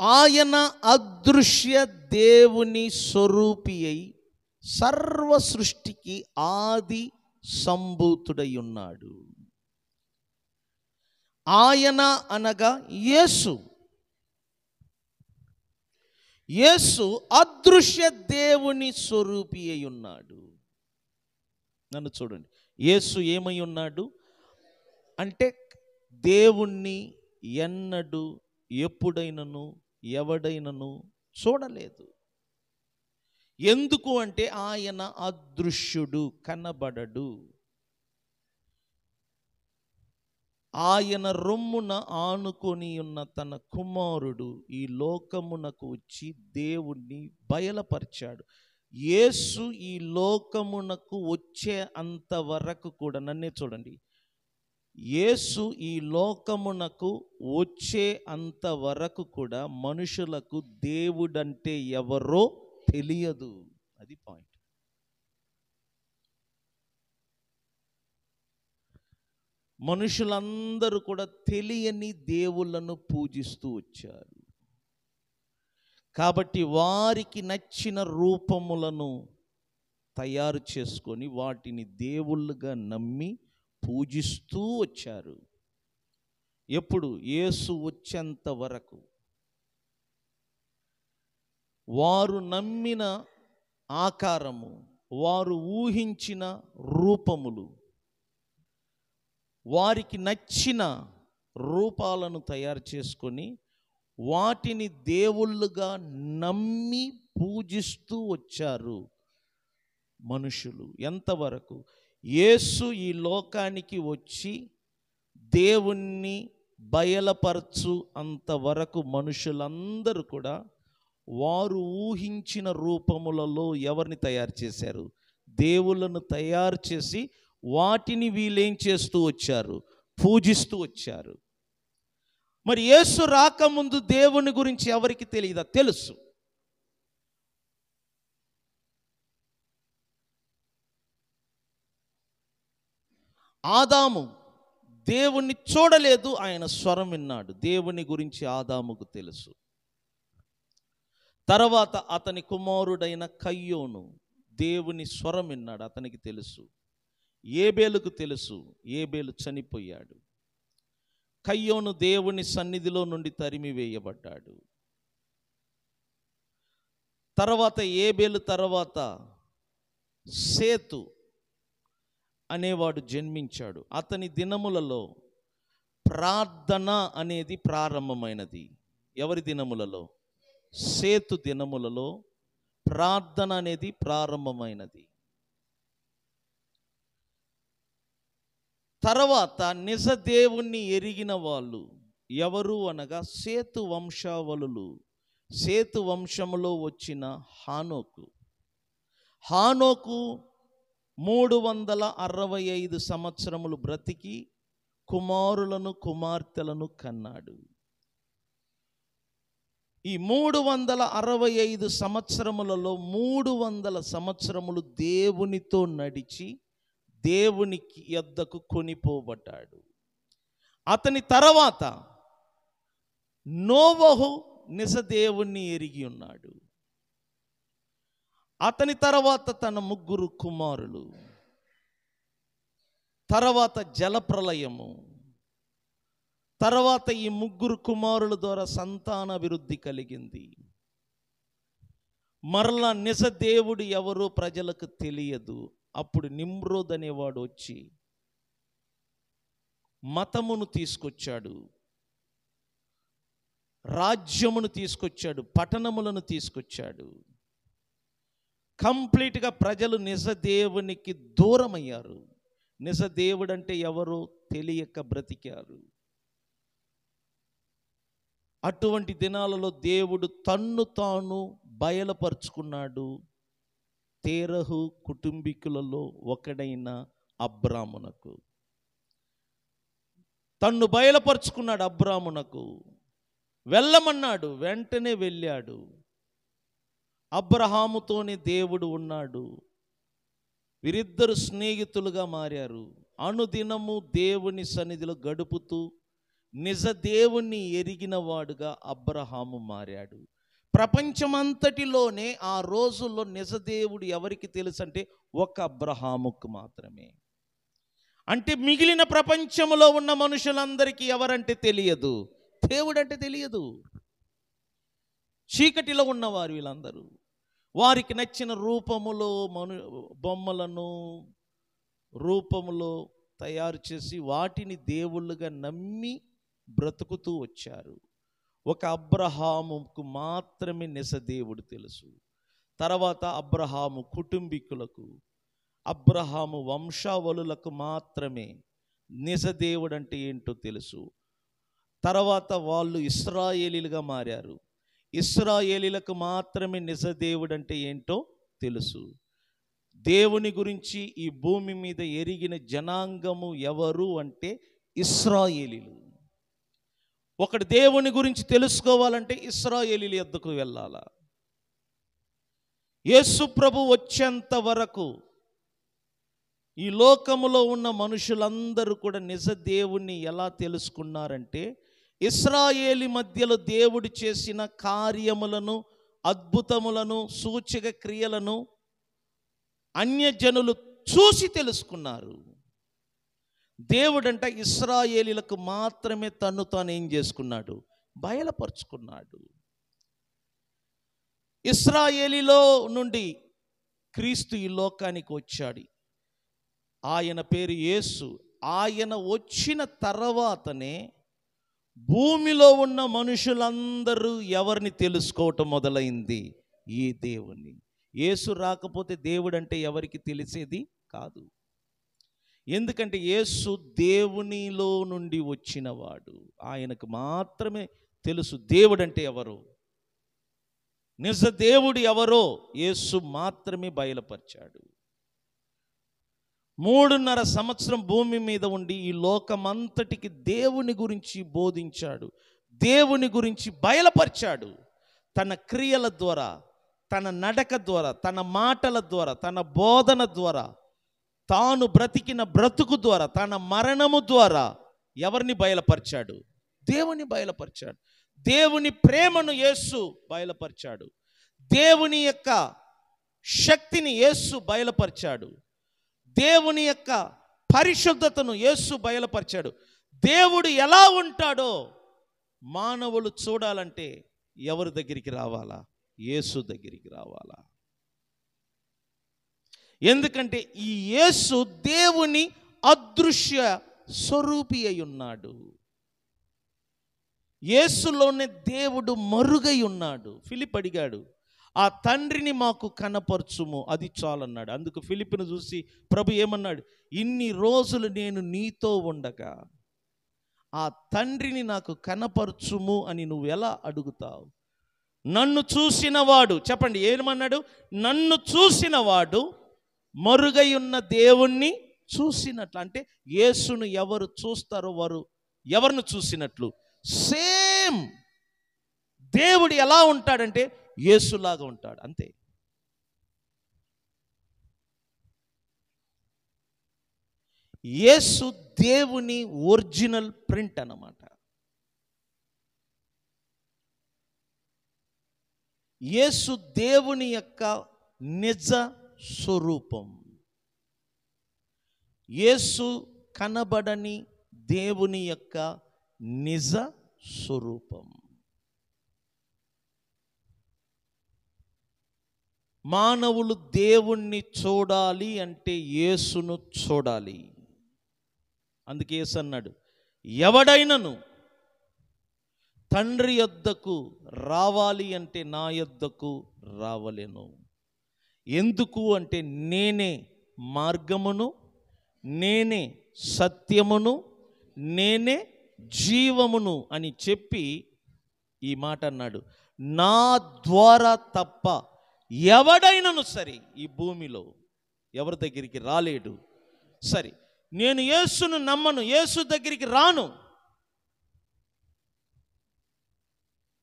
ఆయన అదృశ్య దేవుని స్వరూపి అయి సర్వ సృష్టికి ఆది సంభూతుడై ఉన్నాడు. ఆయన అనగా యేసు. యేసు అదృశ్య దేవుని స్వరూపి అయి ఉన్నాడు. నన్ను చూడండి, యేసు ఏమై ఉన్నాడు అంటే దేవుణ్ణి ఎన్నడూ ఎప్పుడైనను ఎవడైనను చూడలేదు. ఎందుకు అంటే ఆయన అదృశ్యుడు, కనబడడు. ఆయన రొమ్మున ఆనుకొని ఉన్న తన కుమారుడు ఈ లోకమునకు వచ్చి దేవుణ్ణి బయలుపరిచాడు. యేసు ఈ లోకమునకు వచ్చే అంతవరకు కూడా, నన్నే చూడండి, యేసు ఈ లోకమునకు వచ్చే అంతవరకు కూడా మనుషులకు దేవుడంటే ఎవరో తెలియదు. అది పాయింట్. మనుషులందరూ కూడా తెలియని దేవుళ్ళను పూజిస్తూ వచ్చారు. కాబట్టి వారికి నచ్చిన రూపములను తయారు చేసుకొని వాటిని దేవుళ్ళుగా నమ్మి పూజిస్తూ వచ్చారు. ఎప్పుడు? యేసు వచ్చేంత వరకు. వారు నమ్మిన ఆకారము, వారు ఊహించిన రూపములు, వారికి నచ్చిన రూపాలను తయారు చేసుకొని వాటిని దేవుళ్ళుగా నమ్మి పూజిస్తూ వచ్చారు మనుషులు. ఎంతవరకు? యేసు ఈ లోకానికి వచ్చి దేవుణ్ణి బయలుపరచు అంతవరకు మనుషులందరూ కూడా వారు ఊహించిన రూపములలో ఎవరిని తయారు చేశారు? దేవుళ్ళను తయారు చేసి వాటిని వీళ్ళేం చేస్తూ వచ్చారు? పూజిస్తూ వచ్చారు. మరి యేసు రాకముందు దేవుని గురించి ఎవరికి తెలియదా? తెలుసు. ఆదాము దేవుణ్ణి చూడలేదు, ఆయన స్వరం విన్నాడు. దేవుని గురించి ఆదాముకు తెలుసు. తర్వాత అతని కుమారుడైన కయ్యోను దేవుని స్వరం విన్నాడు, అతనికి తెలుసు. ఏబేలుకు తెలుసు, ఏబేలు చనిపోయాడు. కయ్యోను దేవుని సన్నిధిలో నుండి తరిమివేయబడ్డాడు. తర్వాత ఏబేలు తర్వాత సేతు అనేవాడు జన్మించాడు. అతని దినములలో ప్రార్థన అనేది ప్రారంభమైనది. ఎవరి దినములలో? సేతు దినములలో ప్రార్థన అనేది ప్రారంభమైనది. తర్వాత నిజ దేవుణ్ణి ఎరిగిన వాళ్ళు ఎవరు అనగా సేతు వంశావళులు. సేతు వంశములో వచ్చిన హానోకు. హానోకు 365 సంవత్సరములు బ్రతికి కుమారులను కుమార్తెలను కన్నాడు. ఈ 365 సంవత్సరములలో 300 సంవత్సరములు దేవునితో నడిచి దేవునికి యొద్దకు కొనిపోబడ్డాడు. అతని తర్వాత నోవహు నిజ దేవుణ్ణి ఎరిగి ఉన్నాడు. అతని తర్వాత తన 3 కుమారులు. తర్వాత జలప్రలయము. తర్వాత ఈ 3 కుమారుల ద్వారా సంతానాభివృద్ధి కలిగింది. మరలా నిజ దేవుడు ఎవరో ప్రజలకు తెలియదు. అప్పుడు నిమ్రోద్ అనేవాడు వచ్చి మతమును తీసుకొచ్చాడు, రాజ్యమును తీసుకొచ్చాడు, పట్టణములను తీసుకొచ్చాడు. కంప్లీట్గా ప్రజలు నిజ దేవునికి దూరమయ్యారు. నిజ దేవుడు అంటే ఎవరో తెలియక బ్రతికారు. అటువంటి దినాలలో దేవుడు తన్ను తాను బయలుపరుచుకున్నాడు తేరహు కుటుంబీకులలో ఒకడైన అబ్రామునకు. తన్ను బయలుపరుచుకున్నాడు అబ్రామునకు. వెళ్ళమన్నాడు, వెంటనే వెళ్ళాడు. అబ్రహాముతోనే దేవుడు ఉన్నాడు. వీరిద్దరు స్నేహితులుగా మారారు. అనుదినము దేవుని సన్నిధిలో గడుపుతూ నిజ దేవుణ్ణి ఎరిగిన వాడుగా అబ్రహాము మారాడు. ప్రపంచమంతటిలోనే ఆ రోజుల్లో నిజ దేవుడు ఎవరికి తెలుసు అంటే ఒక అబ్రహాముకు మాత్రమే. అంటే మిగిలిన ప్రపంచంలో ఉన్న మనుషులందరికీ ఎవరంటే తెలియదు, దేవుడంటే తెలియదు. చీకటిలో ఉన్నవారు వీళ్ళందరూ వారికి నచ్చిన రూపములో బొమ్మలను రూపములో తయారు చేసి వాటిని దేవుళ్ళుగా నమ్మి బ్రతుకుతూ వచ్చారు. ఒక అబ్రహాముకు మాత్రమే నిజదేవుడు తెలుసు. తర్వాత అబ్రహాము కుటుంబీకులకు, అబ్రహాము వంశావళులకు మాత్రమే నిజదేవుడు అంటే ఏంటో తెలుసు. తర్వాత వాళ్ళు ఇశ్రాయేలీలుగా మారారు. ఇశ్రాయేలీలకు మాత్రమే నిజదేవుడు అంటే ఏంటో తెలుసు. దేవుని గురించి ఈ భూమి మీద ఎరిగిన జనాంగము ఎవరు అంటే ఇశ్రాయేలీలు. ఒకడు దేవుని గురించి తెలుసుకోవాలంటే ఇశ్రాయేలీల యొద్దకు వెళ్ళాలా. యేసు ప్రభు వచ్చేంత వరకు ఈ లోకములో ఉన్న మనుషులందరూ కూడా నిజ దేవుణ్ణి ఎలా తెలుసుకున్నారంటే ఇశ్రాయేలీ మధ్యలో దేవుడు చేసిన కార్యములను, అద్భుతములను, సూచక క్రియలను అన్యజనులు చూసి తెలుసుకున్నారు. దేవుడంట ఇశ్రాయేలీలకు మాత్రమే తాను ఏం చేసుకున్నాడు, బయలుపరుచుకున్నాడు. ఇశ్రాయేలీలో నుండి క్రీస్తు ఈ లోకానికి వచ్చాడు. ఆయన పేరు యేసు. ఆయన వచ్చిన తర్వాతనే భూమిలో ఉన్న మనుషులందరూ ఎవరిని తెలుసుకోవటం మొదలైంది, ఈ దేవుని. యేసు రాకపోతే దేవుడు అంటే ఎవరికి తెలిసేది కాదు. ఎందుకంటే యేసు దేవునిలో నుండి వచ్చినవాడు. ఆయనకు మాత్రమే తెలుసు దేవుడు అంటే ఎవరు, నిజ దేవుడు ఎవరో యేసు మాత్రమే బయలుపరిచాడు. 3.5 సంవత్సరం భూమి మీద ఉండి ఈ లోకమంతటికి దేవుని గురించి బోధించాడు, దేవుని గురించి బయలుపరిచాడు. తన క్రియల ద్వారా, తన నడక ద్వారా, తన మాటల ద్వారా, తన బోధన ద్వారా, తాను బ్రతికిన బ్రతుకు ద్వారా, తన మరణము ద్వారా ఎవరిని బయలుపరిచాడు, దేవుని బయలుపరిచాడు. దేవుని ప్రేమను యేసు బయలుపరిచాడు. దేవుని యొక్క శక్తిని యేసు బయలుపరిచాడు. దేవుని యొక్క పరిశుద్ధతను యేసు బయలుపరిచాడు. దేవుడు ఎలా ఉంటాడో మానవులు చూడాలంటే ఎవరి దగ్గరికి రావాలా, యేసు దగ్గరికి రావాలా. ఎందుకంటే ఈ యేసు దేవుని అదృశ్య స్వరూపి అయి ఉన్నాడు. యేసులోనే దేవుడు మరుగై ఉన్నాడు. ఫిలిప్ అడిగాడు, ఆ తండ్రిని మాకు కనపరచుము, అది చాలన్నాడు. అందుకు ఫిలిప్ను చూసి ప్రభు ఏమన్నాడు, ఇన్ని రోజులు నేను నీతో ఉండగా ఆ తండ్రిని నాకు కనపరచుము అని నువ్వు ఎలా అడుగుతావు? నన్ను చూసినవాడు, చెప్పండి ఏమన్నాడు, నన్ను చూసినవాడు మరుగై ఉన్న దేవుణ్ణి చూసినట్లు. అంటే యేసును ఎవరు చూస్తారో వారు ఎవరిని చూసినట్లు. సేమ్ దేవుడు ఎలా ఉంటాడంటే యేసులాగా ఉంటాడు, అంతే. యేసు దేవుని ఒరిజినల్ ప్రింట్ అన్నమాట. యేసు దేవుని యొక్క నిజ స్వరూపం. యేసు కనబడని దేవుని యొక్క నిజ స్వరూపం. మానవులు దేవుణ్ణి చూడాలి అంటే యేసును చూడాలి. అందుకే యేసు అన్నాడు, ఎవడైనను తండ్రి యొద్దకు రావాలి అంటే నా యొద్దకు రావలేను. ఎందుకు అంటే నేనే మార్గమును, నేనే సత్యమును, నేనే జీవమును అని చెప్పి ఈ మాట అన్నాడు. నా ద్వారా తప్ప ఎవడైనను సరే ఈ భూమిలో ఎవరి దగ్గరికి రాలేడు. సరే, నేను యేసును నమ్మను, యేసు దగ్గరికి రాను,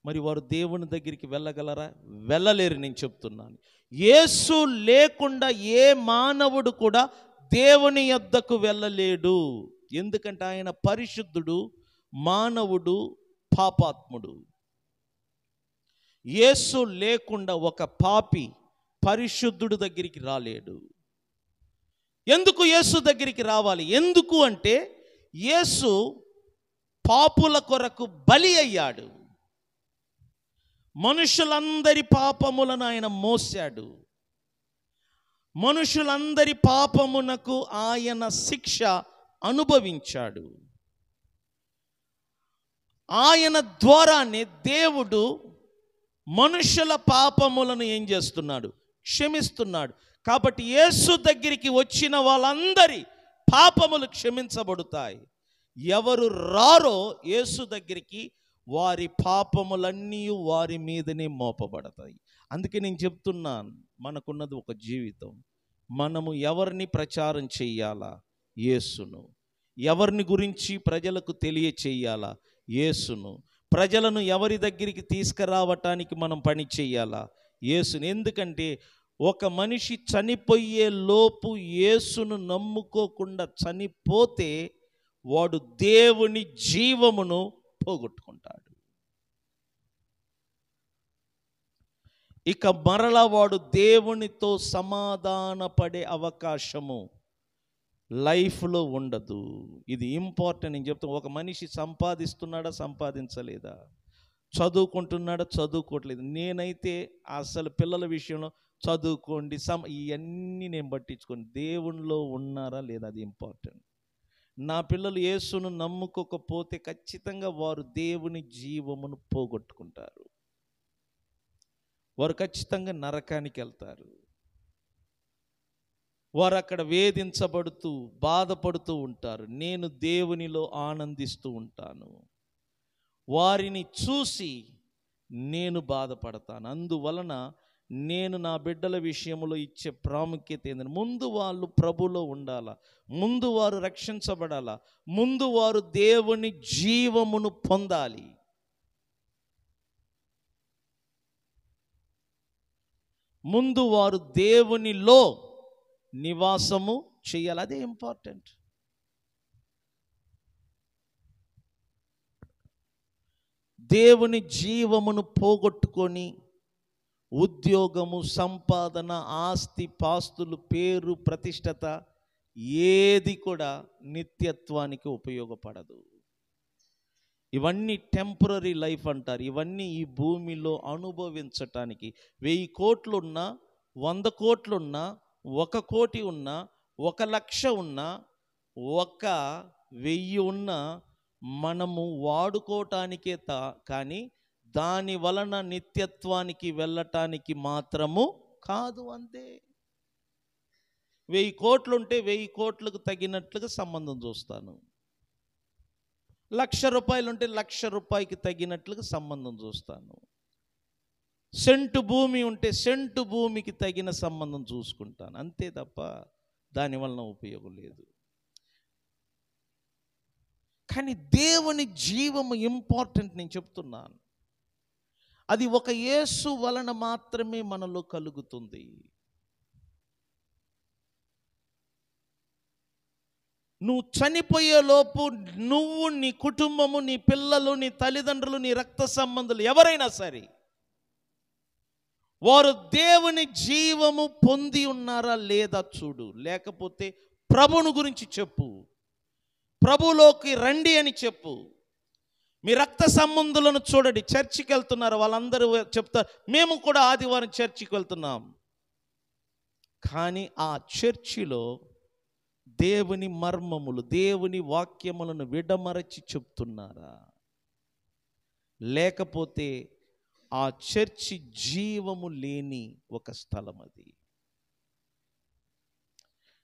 మరి వారు దేవుని దగ్గరికి వెళ్ళగలరా? వెళ్ళలేరు. నేను చెప్తున్నాను, యేసు లేకుండా ఏ మానవుడు కూడా దేవుని యొద్దకు వెళ్ళలేడు. ఎందుకంటే ఆయన పరిశుద్ధుడు, మానవుడు పాపాత్ముడు. యేసు లేకుండా ఒక పాపి పరిశుద్ధుడు దగ్గరికి రాలేడు. ఎందుకు యేసు దగ్గరికి రావాలి? ఎందుకు అంటే యేసు పాపుల కొరకు బలి అయ్యాడు. మనుషులందరి పాపములను ఆయన మోసాడు. మనుషులందరి పాపమునకు ఆయన శిక్ష అనుభవించాడు. ఆయన ద్వారానే దేవుడు మనుషుల పాపములను ఏం చేస్తున్నాడు? క్షమిస్తున్నాడు. కాబట్టి యేసు దగ్గరికి వచ్చిన వాళ్ళందరి పాపములు క్షమించబడతాయి. ఎవరు రారో యేసు దగ్గరికి వారి పాపములన్నీ వారి మీదనే మోపబడతాయి. అందుకే నేను చెప్తున్నాను, మనకున్నది ఒక జీవితం. మనము ఎవరిని ప్రచారం చెయ్యాలా? యేసును. ఎవరిని గురించి ప్రజలకు తెలియచేయాలా? యేసును. ప్రజలను ఎవరి దగ్గరికి తీసుకురావటానికి మనం పని చెయ్యాలా? యేసును. ఎందుకంటే ఒక మనిషి చనిపోయే లోపు యేసును నమ్ముకోకుండా చనిపోతే వాడు దేవుని జీవమును పోగొట్టుకుంటాడు. ఇక మరలా వాడు దేవునితో సమాధాన పడే అవకాశము లైఫ్లో ఉండదు. ఇది ఇంపార్టెంట్. నేను చెప్తాను, ఒక మనిషి సంపాదిస్తున్నాడా, సంపాదించలేదా, చదువుకుంటున్నాడా, చదువుకోవట్లేదు. నేనైతే అసలు పిల్లల విషయంలో చదువుకోండి ఇవన్నీ నేను పట్టించుకోండి. దేవునిలో ఉన్నారా లేదా, అది ఇంపార్టెంట్. నా పిల్లలు యేసును నమ్ముకోకపోతే ఖచ్చితంగా వారు దేవుని జీవమును పోగొట్టుకుంటారు. వారు ఖచ్చితంగా నరకానికి వెళ్తారు. వారు అక్కడ వేధించబడుతూ బాధపడుతూ ఉంటారు. నేను దేవునిలో ఆనందిస్తూ ఉంటాను. వారిని చూసి నేను బాధపడతాను. అందువలన నేను నా బిడ్డల విషయంలో ఇచ్చే ప్రాముఖ్యత ఏంటంటే, ముందు వాళ్ళు ప్రభులో ఉండాలా, ముందు వారు రక్షించబడాలా, ముందు వారు దేవుని జీవమును పొందాలి. ముందు వారు దేవునిలో నివాసము చేయాలి. అదే ఇంపార్టెంట్. దేవుని జీవమును పోగొట్టుకొని ఉద్యోగము, సంపాదన, ఆస్తి పాస్తులు, పేరు, ప్రతిష్టత ఏది కూడా నిత్యత్వానికి ఉపయోగపడదు. ఇవన్నీ టెంపరరీ లైఫ్ అంటారు. ఇవన్నీ ఈ భూమిలో అనుభవించటానికి 1000 కోట్లున్నా, 100 కోట్లున్నా, 1 కోటి ఉన్నా, 1 లక్ష ఉన్నా, 1000 ఉన్నా మనము వాడుకోవటానికే కానీ దాని వలన నిత్యత్వానికి వెళ్ళటానికి మాత్రము కాదు. అంతే. 1000 కోట్లుంటే 1000 కోట్లకు తగినట్లుగా సంబంధం చూస్తాను. 1,00,000 రూపాయలు ఉంటే 1,00,000 రూపాయకి తగినట్లుగా సంబంధం చూస్తాను. సెంటు భూమి ఉంటే సెంటు భూమికి తగిన సంబంధం చూసుకుంటాను. అంతే తప్ప దానివలన ఉపయోగం లేదు. కానీ దేవుని జీవము ఇంపార్టెంట్. నేను చెప్తున్నాను, అది ఒక యేసు వలన మాత్రమే మనలో కలుగుతుంది. నువ్వు చనిపోయేలోపు నువ్వు, నీ కుటుంబము, నీ పిల్లలు, నీ తల్లిదండ్రులు, నీ రక్త సంబంధులు ఎవరైనా సరే వారు దేవుని జీవము పొంది ఉన్నారా లేదా చూడు. లేకపోతే ప్రభువుని గురించి చెప్పు, ప్రభులోకి రండి అని చెప్పు. మీ రక్త సంబంధులను చూడండి, చర్చికి వెళ్తున్నారు, వాళ్ళందరూ చెప్తారు మేము కూడా ఆదివారం చర్చికి వెళ్తున్నాం. కానీ ఆ చర్చిలో దేవుని మర్మములు, దేవుని వాక్యములను విడమరచి చెప్తున్నారా? లేకపోతే ఆ చర్చి జీవము లేని ఒక స్థలం అది.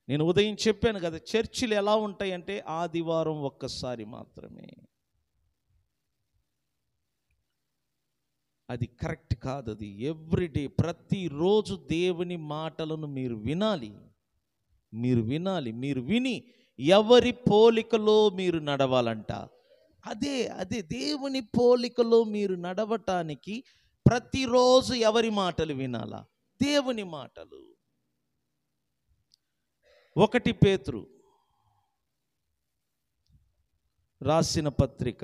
నేను ఉదయం చెప్పాను కదా, చర్చిలు ఎలా ఉంటాయంటే ఆదివారం ఒక్కసారి మాత్రమే. అది కరెక్ట్ కాదు. అది ఎవ్రీడే, ప్రతిరోజు దేవుని మాటలను మీరు వినాలి. మీరు విని ఎవరి పోలికలో మీరు నడవాలంట. అదే దేవుని పోలికలో మీరు నడవటానికి ప్రతిరోజు ఎవరి మాటలు వినాలా? దేవుని మాటలు. 1 పేతురు రాసిన పత్రిక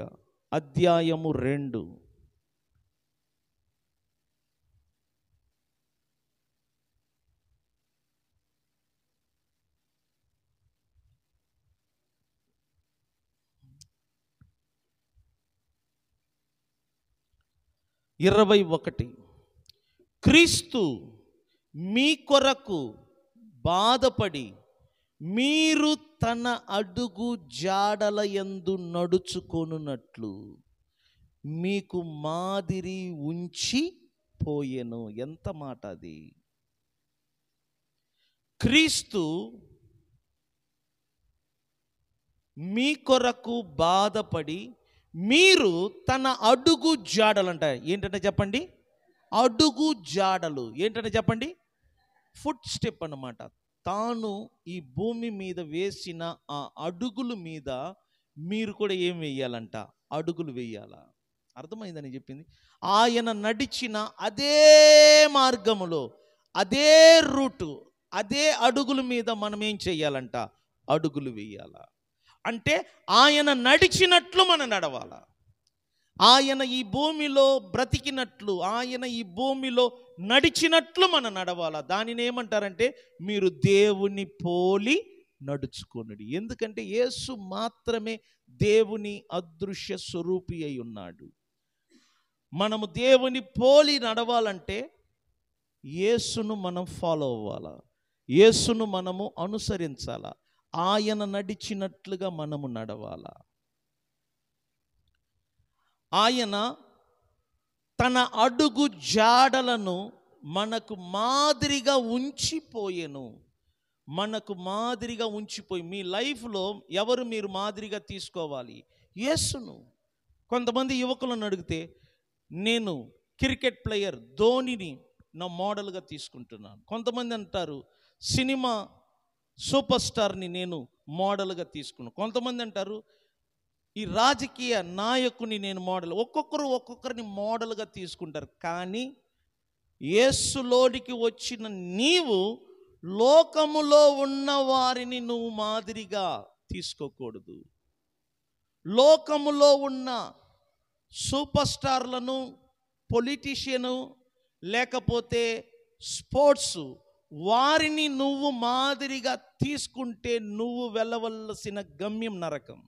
అధ్యాయము 2. 21. క్రీస్తు మీ కొరకు బాధపడి మీరు తన అడుగు జాడల యందు నడుచుకొనున్నట్లు మీకు మాదిరి ఉంచి పోయెను. ఎంత మాట అది! క్రీస్తు మీ కొరకు బాధపడి మీరు తన అడుగు జాడలు అంట. ఏంటంటే చెప్పండి, అడుగు జాడలు ఏంటంటే చెప్పండి, ఫుట్ స్టెప్ అన్నమాట. తాను ఈ భూమి మీద వేసిన ఆ అడుగుల మీద మీరు కూడా ఏం వేయాలంట, అడుగులు వేయాలా. అర్థమైందని చెప్పింది. ఆయన నడిచిన అదే మార్గములో, అదే రూటు, అదే అడుగుల మీద మనం ఏం చెయ్యాలంట, అడుగులు వేయాలా. అంటే ఆయన నడిచినట్లు మనం నడవాలా. ఆయన ఈ భూమిలో బ్రతికినట్లు, ఆయన ఈ భూమిలో నడిచినట్లు మనం నడవాలా. దానిని ఏమంటారంటే మీరు దేవుని పోలి నడుచుకొనుడి. ఎందుకంటే యేసు మాత్రమే దేవుని అదృశ్య స్వరూపి అయి ఉన్నాడు. మనము దేవుని పోలి నడవాలంటే యేసును మనం ఫాలో అవ్వాలా, యేసును మనము అనుసరించాలా, ఆయన నడిచినట్లుగా మనము నడవాలా. ఆయన తన అడుగు జాడలను మనకు మాదిరిగా ఉంచిపోయెను. మనకు మాదిరిగా ఉంచిపోయి, మీ లైఫ్లో ఎవరు మీరు మాదిరిగా తీసుకోవాలి? యేసును. కొంతమంది యువకులను అడిగితే నేను క్రికెట్ ప్లేయర్ ధోనిని నా మోడల్గా తీసుకుంటున్నాను. కొంతమంది అంటారు సినిమా సూపర్ స్టార్ని నేను మోడల్గా తీసుకున్నాను. కొంతమంది అంటారు ఈ రాజకీయ నాయకుని నేను మోడల్. ఒక్కొక్కరిని మోడల్గా తీసుకుంటారు. కానీ యేసులోనికి వచ్చిన నీవు లోకములో ఉన్న వారిని నువ్వు మాదిరిగా తీసుకోకూడదు. లోకములో ఉన్న సూపర్ స్టార్లను, పొలిటీషియను, లేకపోతే స్పోర్ట్స్, వారిని నువ్వు మాదిరిగా తీసుకుంటే నువ్వు వెళ్ళవలసిన గమ్యం నరకం.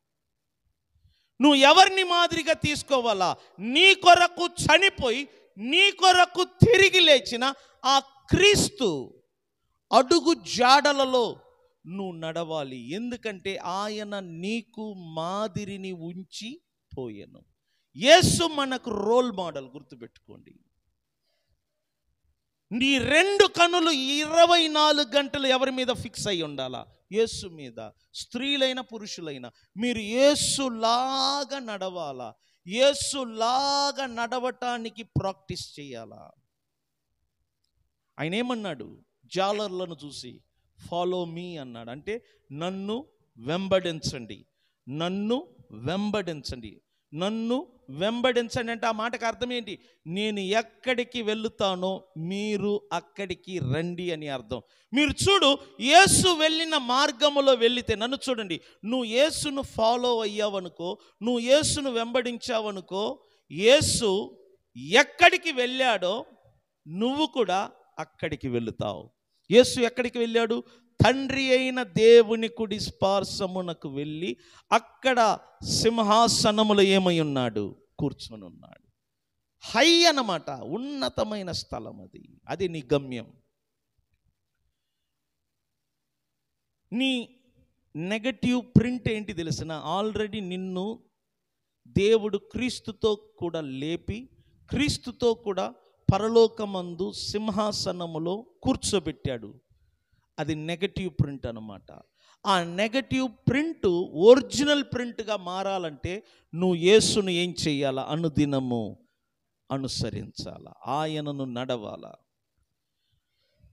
నువ్వు ఎవరిని మాదిరిగా తీసుకోవాలా? నీ కొరకు చనిపోయి నీ కొరకు తిరిగి లేచిన ఆ క్రీస్తు అడుగు జాడలలో నువ్వు నడవాలి. ఎందుకంటే ఆయన నీకు మాదిరిని ఉంచి పోయెను. యేసు మనకు రోల్ మోడల్. గుర్తుపెట్టుకోండి, నీ 2 కనులు 24 గంటలు ఎవరి మీద ఫిక్స్ అయి ఉండాలా? యేసు మీద. స్త్రీలైన పురుషులైన మీరు యేసులాగా నడవాలా, యేసులాగా నడవటానికి ప్రాక్టీస్ చేయాలా. ఆయన ఏమన్నాడు? జాలర్లను చూసి ఫాలో మీ అన్నాడు. అంటే నన్ను వెంబడించండి, నన్ను వెంబడించండి, నన్ను వెంబడించండి. అంటే ఆ మాటకు అర్థం ఏంటి? నేను ఎక్కడికి వెళుతానో మీరు అక్కడికి రండి అని అర్థం. మీరు చూడు, యేసు వెళ్ళిన మార్గములో వెళ్ళితే, నన్ను చూడండి, నువ్వు యేసును ఫాలో అయ్యావనుకో, నువ్వు యేసును వెంబడించావనుకో, యేసు ఎక్కడికి వెళ్ళాడో నువ్వు కూడా అక్కడికి వెళుతావు. యేసు ఎక్కడికి వెళ్ళాడు? తండ్రి అయిన దేవుని కుడి స్పార్శమునకు వెళ్ళి అక్కడ సింహాసనములో ఏమై ఉన్నాడు? కూర్చొని ఉన్నాడు. హై అన్నమాట, ఉన్నతమైన స్థలం అది. అది నీ గమ్యం. నీ నెగటివ్ ప్రింట్ ఏంటి తెలిసిన? ఆల్రెడీ నిన్ను దేవుడు క్రీస్తుతో కూడా లేపి, క్రీస్తుతో కూడా పరలోకమందు సింహాసనములో కూర్చోబెట్టాడు. అది నెగటివ్ ప్రింట్ అన్నమాట. ఆ నెగటివ్ ప్రింట్ ఒరిజినల్ ప్రింట్గా మారాలంటే నువ్వు యేసును ఏం చెయ్యాలా? అనుదినము అనుసరించాలా, ఆయనను నడవాలా.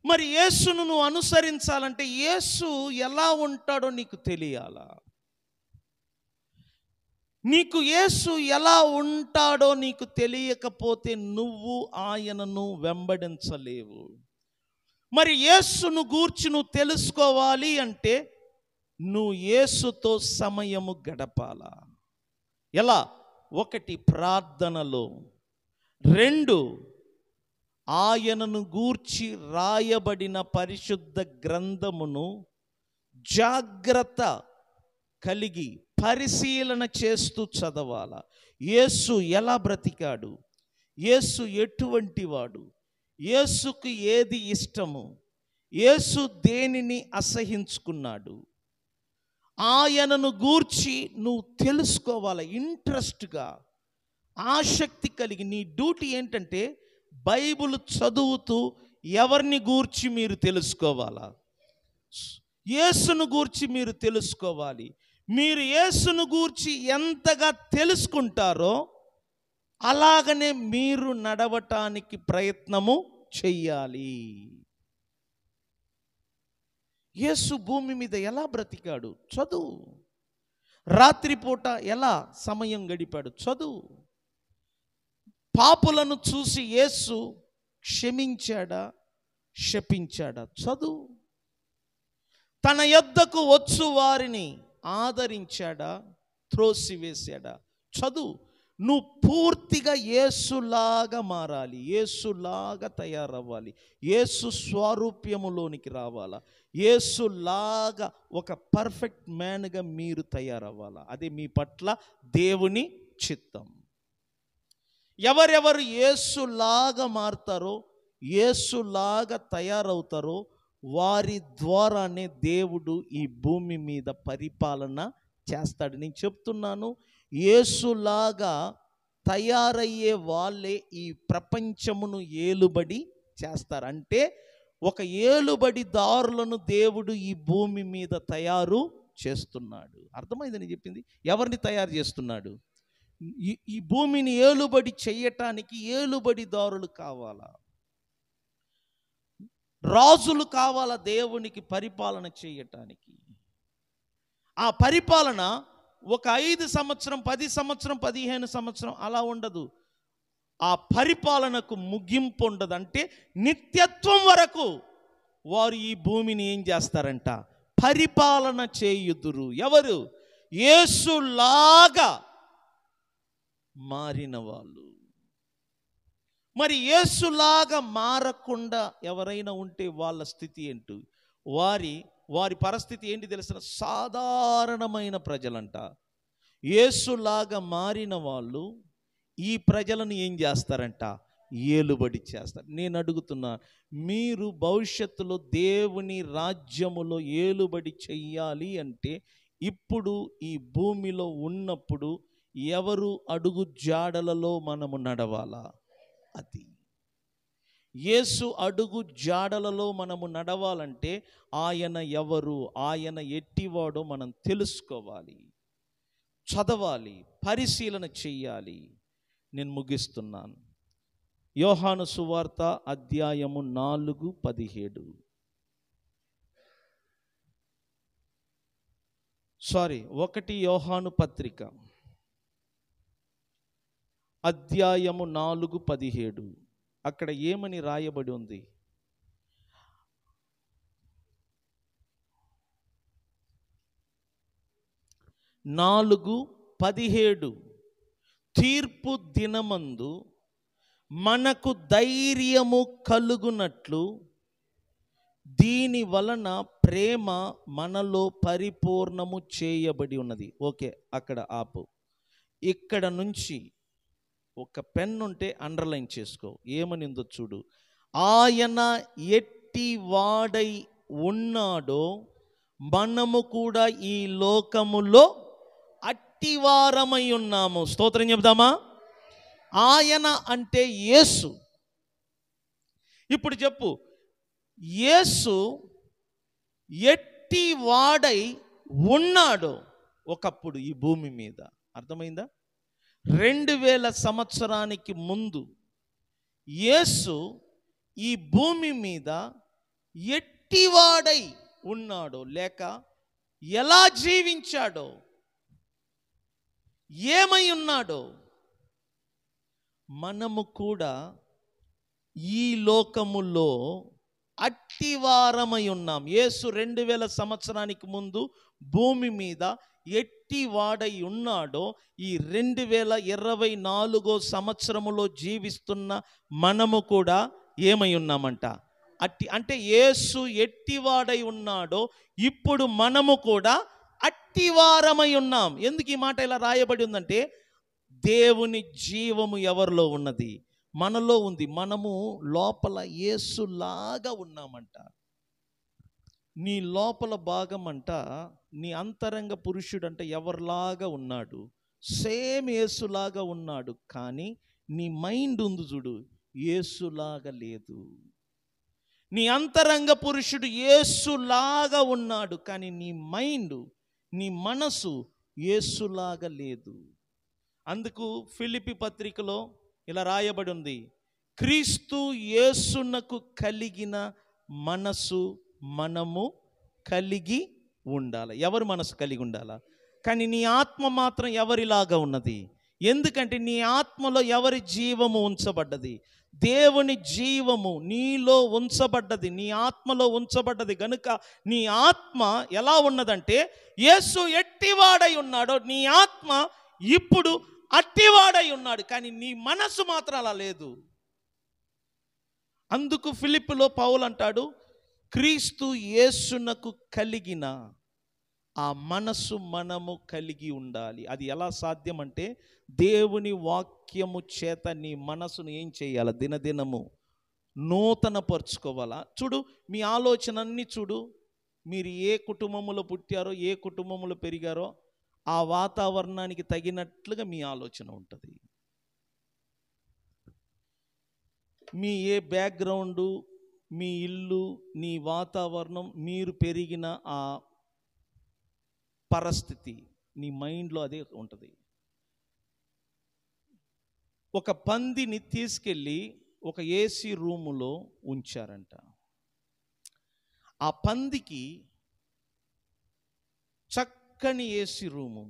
మరి యేసును నువ్వు అనుసరించాలంటే యేసు ఎలా ఉంటాడో నీకు తెలియాలా. నీకు యేసు ఎలా ఉంటాడో నీకు తెలియకపోతే నువ్వు ఆయనను వెంబడించలేవు. మరి యేసును గూర్చి నువ్వు తెలుసుకోవాలి అంటే నువ్వు యేసుతో సమయము గడపాలా. ఎలా? 1 ప్రార్థనలో, 2 ఆయనను గూర్చి రాయబడిన పరిశుద్ధ గ్రంథమును జాగ్రత్త కలిగి పరిశీలన చేస్తూ చదవాలా. యేసు ఎలా బ్రతికాడు, యేసు ఎటువంటి వాడు, యేసుకు ఏది ఇష్టము, యేసు దేనిని అసహించుకున్నాడు, ఆయనను గూర్చి నువ్వు తెలుసుకోవాలి. ఇంట్రెస్ట్గా, ఆసక్తి కలిగి నీ డ్యూటీ ఏంటంటే బైబిల్ చదువుతూ ఎవరిని గూర్చి మీరు తెలుసుకోవాలా? యేసును గూర్చి మీరు తెలుసుకోవాలి. మీరు యేసును గూర్చి ఎంతగా తెలుసుకుంటారో అలాగనే మీరు నడవటానికి ప్రయత్నము చెయ్యాలి. యేసు భూమి మీద ఎలా బ్రతికాడు? చదువు. రాత్రిపూట ఎలా సమయం గడిపాడు? చదువు. పాపులను చూసి యేసు క్షమించాడా, శపించాడా? చదువు. తన యొద్దకు వచ్చు వారిని ఆదరించాడా, త్రోసివేశాడా? చదువు. నువ్వు పూర్తిగా యేసులాగా మారాలి, యేసులాగా తయారవ్వాలి, యేసు స్వరూప్యములోనికి రావాలా, యేసులాగా ఒక పర్ఫెక్ట్ మ్యాన్గా మీరు తయారవ్వాలా. అది మీ పట్ల దేవుని చిత్తం. ఎవరెవరు యేసులాగా మారుతారో, యేసులాగా తయారవుతారో వారి ద్వారానే దేవుడు ఈ భూమి మీద పరిపాలన చేస్తాడు. నేను చెప్తున్నాను, యేసులాగా తయారయ్యే వాళ్ళే ఈ ప్రపంచమును ఏలుబడి చేస్తారు. అంటే ఒక ఏలుబడిదారులను దేవుడు ఈ భూమి మీద తయారు చేస్తున్నాడు. అర్థమైందని చెప్పింది. ఎవరిని తయారు చేస్తున్నాడు? ఈ భూమిని ఏలుబడి చెయ్యటానికి ఏలుబడిదారులు కావాలా, రాజులు కావాలా దేవునికి పరిపాలన చేయటానికి. ఆ పరిపాలన ఒక 5 సంవత్సరం, 10 సంవత్సరం, 15 సంవత్సరం అలా ఉండదు. ఆ పరిపాలనకు ముగింపు ఉండదు. అంటే నిత్యత్వం వరకు వారు ఈ భూమిని ఏం చేస్తారంట? పరిపాలన చేయుదురు. ఎవరు? యేసులాగా మారిన వాళ్ళు. మరి యేసులాగా మారకుండా ఎవరైనా ఉంటే వాళ్ళ స్థితి ఏంటి? వారి పరిస్థితి ఏంటి తెలుసిన? సాధారణమైన ప్రజలంట. యేసులాగా మారిన వాళ్ళు ఈ ప్రజలను ఏం చేస్తారంట? ఏలుబడి చేస్తారు. నేను అడుగుతున్నా, మీరు భవిష్యత్తులో దేవుని రాజ్యములో ఏలుబడి చెయ్యాలి అంటే ఇప్పుడు ఈ భూమిలో ఉన్నప్పుడు ఎవరు అడుగు జాడలలో మనము నడవాలా? అది యేసు అడుగు జాడలలో మనము నడవాలంటే ఆయన ఎవరు, ఆయన ఎట్టివాడో మనం తెలుసుకోవాలి, చదవాలి, పరిశీలన చెయ్యాలి. నేను ముగిస్తున్నాను. యోహాను సువార్త అధ్యాయము 4:17. 1 యోహాను పత్రిక అధ్యాయము 4:17. అక్కడ ఏమని రాయబడి ఉంది? 4:17 తీర్పు దినమందు మనకు ధైర్యము కలుగునట్లు దీని వలన ప్రేమ మనలో పరిపూర్ణము చేయబడి ఉన్నది. ఓకే, అక్కడ ఆపు. ఇక్కడ నుంచి ఒక పెన్ ఉంటే అండర్లైన్ చేసుకో. ఏమని ఉందో చూడు. ఆయన ఎట్టి వాడై ఉన్నాడో మనము కూడా ఈ లోకములో అట్టివారమై ఉన్నాము. స్తోత్రం చెప్దామా? ఆయన అంటే యేసు. ఇప్పుడు చెప్పు, యేసు ఎట్టి వాడై ఉన్నాడో ఒకప్పుడు ఈ భూమి మీద. అర్థమైందా? 2000 సంవత్సరానికి ముందు యేసు ఈ భూమి మీద ఎట్టివాడై ఉన్నాడో, లేక ఎలా జీవించాడో, ఏమై ఉన్నాడో మనము కూడా ఈ లోకములో అట్టివారమై ఉన్నాం. యేసు 2000 సంవత్సరానికి ముందు భూమి మీద ఎట్టి వాడై ఉన్నాడో ఈ 2024 సంవత్సరములో జీవిస్తున్న మనము కూడా ఏమై ఉన్నామంట? అంటే యేసు ఎట్టివాడై ఉన్నాడో ఇప్పుడు మనము కూడా అట్టివారమై ఉన్నాం. ఎందుకు ఈ మాట ఇలా రాయబడి ఉందంటే దేవుని జీవము ఎవరిలో ఉన్నది? మనలో ఉంది. మనము లోపల యేసులాగా ఉన్నామంట. నీ లోపల భాగం అంట, నీ అంతరంగ పురుషుడంట ఎవరిలాగా ఉన్నాడు? సేమ్ యేసులాగా ఉన్నాడు. కానీ నీ మైండ్ ఉంది చూడు, యేసులాగా లేదు. నీ అంతరంగ పురుషుడు యేసులాగా ఉన్నాడు, కానీ నీ మైండ్, నీ మనసు యేసులాగా లేదు. అందుకు ఫిలిప్పీ పత్రికలో ఇలా రాయబడి ఉంది, క్రీస్తు యేసునకు కలిగిన మనసు మనము కలిగి ఉండాలి. ఎవరు మనసు కలిగి ఉండాలా? కానీ నీ ఆత్మ మాత్రం ఎవరిలాగా ఉన్నది? ఎందుకంటే నీ ఆత్మలో ఎవరి జీవము ఉంచబడ్డది? దేవుని జీవము నీలో ఉంచబడ్డది, నీ ఆత్మలో ఉంచబడ్డది. గనుక నీ ఆత్మ ఎలా ఉన్నదంటే, యేసు ఎట్టివాడై ఉన్నాడో నీ ఆత్మ ఇప్పుడు అట్టివాడై ఉన్నాడు. కానీ నీ మనసు మాత్రం అలా లేదు. అందుకు ఫిలిప్పులో పౌలు అంటాడు, క్రీస్తు యేసునకు కలిగిన ఆ మనసు మనము కలిగి ఉండాలి. అది ఎలా సాధ్యం అంటే, దేవుని వాక్యము చేత నీ మనసును ఏం చేయాలి? దినదినము నూతన పరుచుకోవాలా. చూడు, మీ ఆలోచన అన్నీ చూడు, మీరు ఏ కుటుంబంలో పుట్టారో, ఏ కుటుంబంలో పెరిగారో ఆ వాతావరణానికి తగినట్లుగా మీ ఆలోచన ఉంటుంది. మీ ఏ బ్యాక్గ్రౌండు, మీ ఇల్లు, నీ వాతావరణం, మీరు పెరిగిన ఆ పరిస్థితి నీ మైండ్లో అదే ఉంటుంది. ఒక పందిని తీసుకెళ్ళి ఒక ఏసీ రూములో ఉంచారంట. ఆ పందికి చక్కని ఏసీ రూము,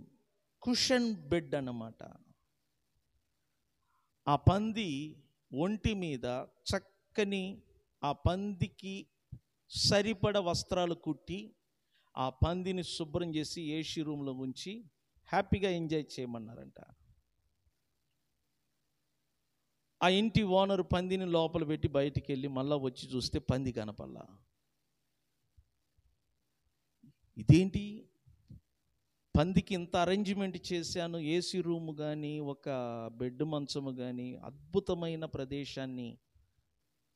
కుషన్ బెడ్ అన్నమాట. ఆ పంది ఒంటి మీద చక్కని, ఆ పందికి సరిపడ వస్త్రాలు కుట్టి ఆ పందిని శుభ్రం చేసి ఏసీ రూమ్లో ఉంచి హ్యాపీగా ఎంజాయ్ చేయమన్నారంట. ఆ ఇంటి ఓనరు పందిని లోపల పెట్టి బయటికి వెళ్ళి మళ్ళీ వచ్చి చూస్తే పంది కనపల్లా. ఇదేంటి, పందికి ఇంత అరేంజ్మెంట్ చేశాను, ఏసీ రూమ్ కానీ ఒక బెడ్ మంచము కానీ అద్భుతమైన ప్రదేశాన్ని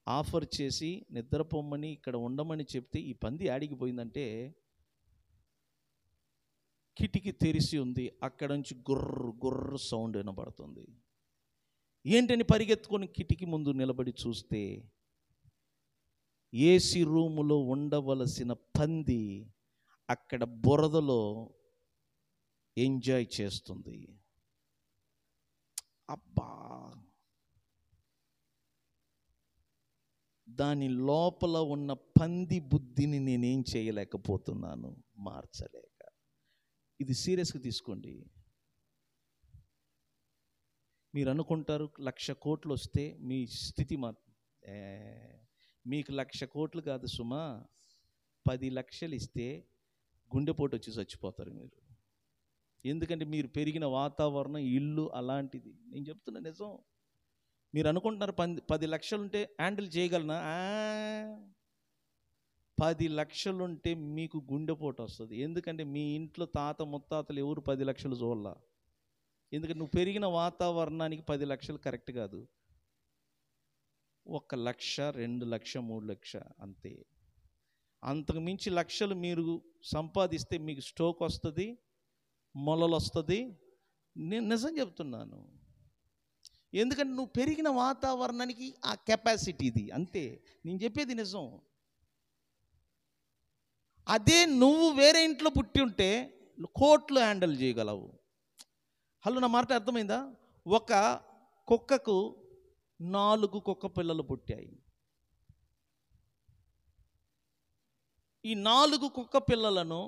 ఆఫర్ చేసి నిద్రపోమ్మని ఇక్కడ ఉండమని చెప్తే ఈ పంది ఆడిగిపోయిందంటే, కిటికీ తెరిచి ఉంది, అక్కడ నుంచి గుర్ర గుర్ర సౌండ్ వినబడుతుంది. ఏంటని పరిగెత్తుకొని కిటికీ ముందు నిలబడి చూస్తే ఏసీ రూములో ఉండవలసిన పంది అక్కడ బురదలో ఎంజాయ్ చేస్తుంది. అబ్బా, దాని లోపల ఉన్న పంది బుద్ధిని నేనేం చేయలేకపోతున్నాను, మార్చలేక. ఇది సీరియస్గా తీసుకోండి. మీరు అనుకుంటారు 1,00,000 కోట్లు వస్తే మీ స్థితి మీకు 1,00,000 కోట్లు కాదు సుమా, 10 లక్షలు ఇస్తే గుండెపోటు వచ్చి చచ్చిపోతారు మీరు. ఎందుకంటే మీరు పెరిగిన వాతావరణం, ఇల్లు అలాంటిది. నేను చెప్తున్నా నిజం. మీరు అనుకుంటున్నారు 10 లక్షలు ఉంటే హ్యాండిల్ చేయగలనా? 10 లక్షలు ఉంటే మీకు గుండెపోటు వస్తుంది. ఎందుకంటే మీ ఇంట్లో తాత ముత్తాతలు ఎవరు 10 లక్షలు చూడాల. ఎందుకంటే నువ్వు పెరిగిన వాతావరణానికి 10 లక్షలు కరెక్ట్ కాదు. 1 లక్ష, 2 లక్ష, 3 లక్ష అంతే. అంతకు మించి లక్షలు మీరు సంపాదిస్తే మీకు స్ట్రోక్ వస్తుంది, మొలలు వస్తుంది. నేను నిజం చెప్తున్నాను. ఎందుకంటే నువ్వు పెరిగిన వాతావరణానికి ఆ కెపాసిటీ ఇది, అంతే. నేను చెప్పేది నిజం. అదే నువ్వు వేరే ఇంట్లో పుట్టి ఉంటే కోట్లు హ్యాండిల్ చేయగలవు. హలో, నా మాట అర్థమైందా? ఒక కుక్కకు 4 కుక్క పిల్లలు పుట్టాయి. ఈ 4 కుక్క పిల్లలను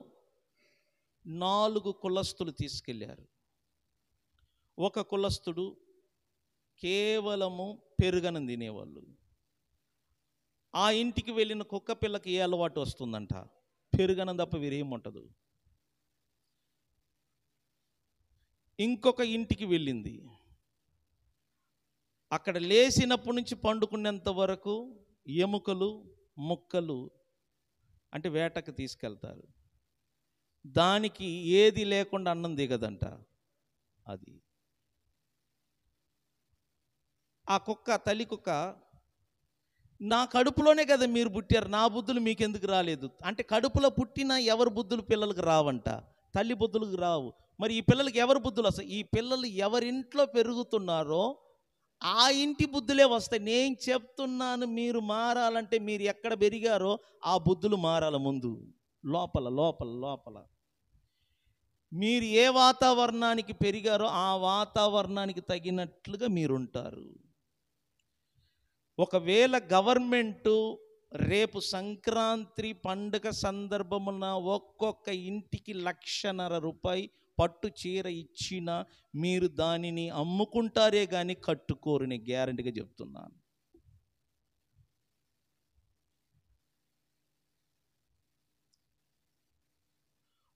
4 కులస్తులు తీసుకెళ్ళారు. ఒక కులస్తుడు కేవలము పెరుగనం తినేవాళ్ళు. ఆ ఇంటికి వెళ్ళిన కుక్క పిల్లకి ఏ అలవాటు వస్తుందంట? పెరుగనం తప్ప వేరేముంటదు. ఇంకొక ఇంటికి వెళ్ళింది. అక్కడ లేచినప్పటి నుంచి పండుకునేంత వరకు ఎముకలు ముక్కలు, అంటే వేటకు తీసుకెళ్తారు. దానికి ఏది లేకుండా అన్నం దిగదంట. అది ఆ కుక్క, తల్లి కుక్క, నా కడుపులోనే కదా మీరు పుట్టారు, నా బుద్ధులు మీకు ఎందుకు రాలేదు అంటే, కడుపులో పుట్టిన ఎవరి బుద్ధులు పిల్లలకు రావంట, తల్లి బుద్ధులకు రావు. మరి ఈ పిల్లలకి ఎవరి బుద్ధులు వస్తాయి? ఈ పిల్లలు ఎవరింట్లో పెరుగుతున్నారో ఆ ఇంటి బుద్ధులే వస్తాయి. నేను చెప్తున్నాను, మీరు మారాలంటే మీరు ఎక్కడ పెరిగారో ఆ బుద్ధులు మారాల ముందు, లోపల లోపల లోపల. మీరు ఏ వాతావరణానికి పెరిగారో ఆ వాతావరణానికి తగినట్లుగా మీరుంటారు. ఒకవేళ గవర్నమెంటు రేపు సంక్రాంతి పండుగ సందర్భమున ఒక్కొక్క ఇంటికి 1,50,000 రూపాయి పట్టు చీర ఇచ్చినా మీరు దానిని అమ్ముకుంటారే కానీ కట్టుకోరు, నేను గ్యారెంటీగా చెప్తున్నాను.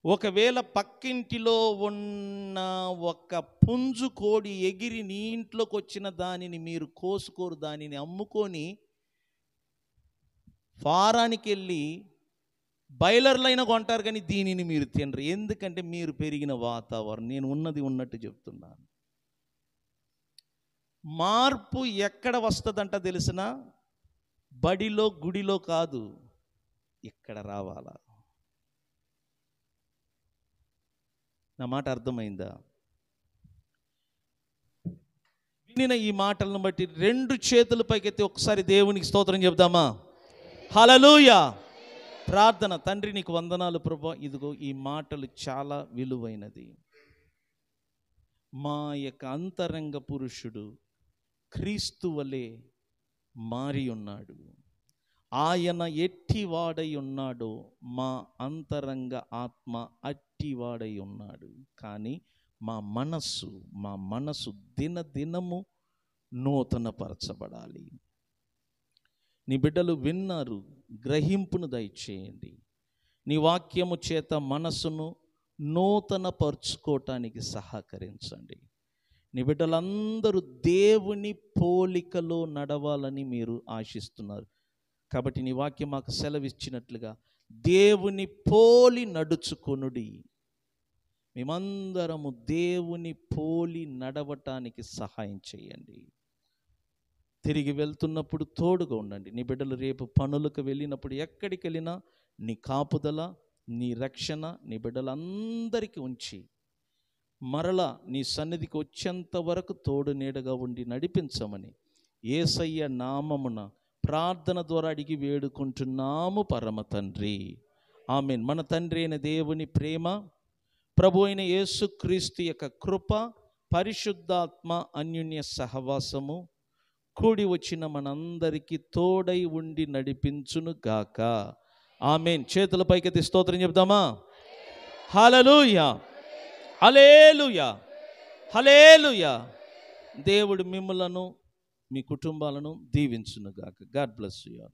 ఒకవేళ పక్కింటిలో ఉన్న ఒక పుంజు కోడి ఎగిరి నీ ఇంట్లోకి వచ్చిన దానిని మీరు కోసుకోరు, దానిని అమ్ముకొని ఫారానికి వెళ్ళి బాయిలర్లైనా కొంటారు, కానీ దీనిని మీరు తినరు. ఎందుకంటే మీరు పెరిగిన వాతావరణం. నేను ఉన్నది ఉన్నట్టు చెప్తున్నాను. మార్పు ఎక్కడ వస్తుందంట తెలిసిన? బడిలో, గుడిలో కాదు, ఇక్కడ రావాలా. నా మాట అర్థమైందా? వినిన ఈ మాటలను బట్టి 2 చేతుల పైకెత్తి ఒకసారి దేవునికి స్తోత్రం చెప్దామా? హల్లెలూయా. ప్రార్థన. తండ్రి నీకు వందనాలు ప్రభువా, ఇదిగో ఈ మాటలు చాలా విలువైనది. మా యొక్క అంతరంగ పురుషుడు క్రీస్తు వలె మారి ఉన్నాడు. ఆయన ఎట్టివాడై ఉన్నాడో మా అంతరంగ ఆత్మ అట్టివాడై ఉన్నాడు. కానీ మా మనసు దినదినము నూతనపరచబడాలి. నీ బిడ్డలు విన్నారు, గ్రహింపును దయచేయండి. నీ వాక్యము చేత మనసును నూతనపరుచుకోవటానికి సహకరించండి. నీ బిడ్డలందరూ దేవుని పోలికలో నడవాలని మీరు ఆశిస్తున్నారు. కాబట్టి నీ వాక్యం మాకు సెలవిచ్చినట్లుగా దేవుని పోలి నడుచుకొనుడి. మేమందరము దేవుని పోలి నడవటానికి సహాయం చేయండి. తిరిగి వెళ్తున్నప్పుడు తోడుగా ఉండండి. నీ బిడ్డలు రేపు పనులకు వెళ్ళినప్పుడు ఎక్కడికి వెళ్ళినా నీ కాపుదల, నీ రక్షణ నీ బిడ్డలందరికీ ఉంచి మరలా నీ సన్నిధికి వచ్చేంత వరకు తోడు నీడగా ఉండి నడిపించమని యేసయ్య నామమున ప్రార్థన ద్వారా అడిగి వేడుకుంటున్నాము పరమ తండ్రి. ఆమేన్. మన తండ్రి అయిన దేవుని ప్రేమ, ప్రభు అయిన యేసుక్రీస్తు యొక్క కృప, పరిశుద్ధాత్మ అన్యోన్య సహవాసము కూడి వచ్చిన మనందరికీ తోడై ఉండి నడిపించును గాక. ఆమేన్. చేతుల పైకెత్తి స్తోత్రం చెప్దామా? హల్లెలూయా, హల్లెలూయా, హల్లెలూయా. దేవుడు మిమ్ములను మీ కుటుంబాలను దీవించును గాక. God bless you.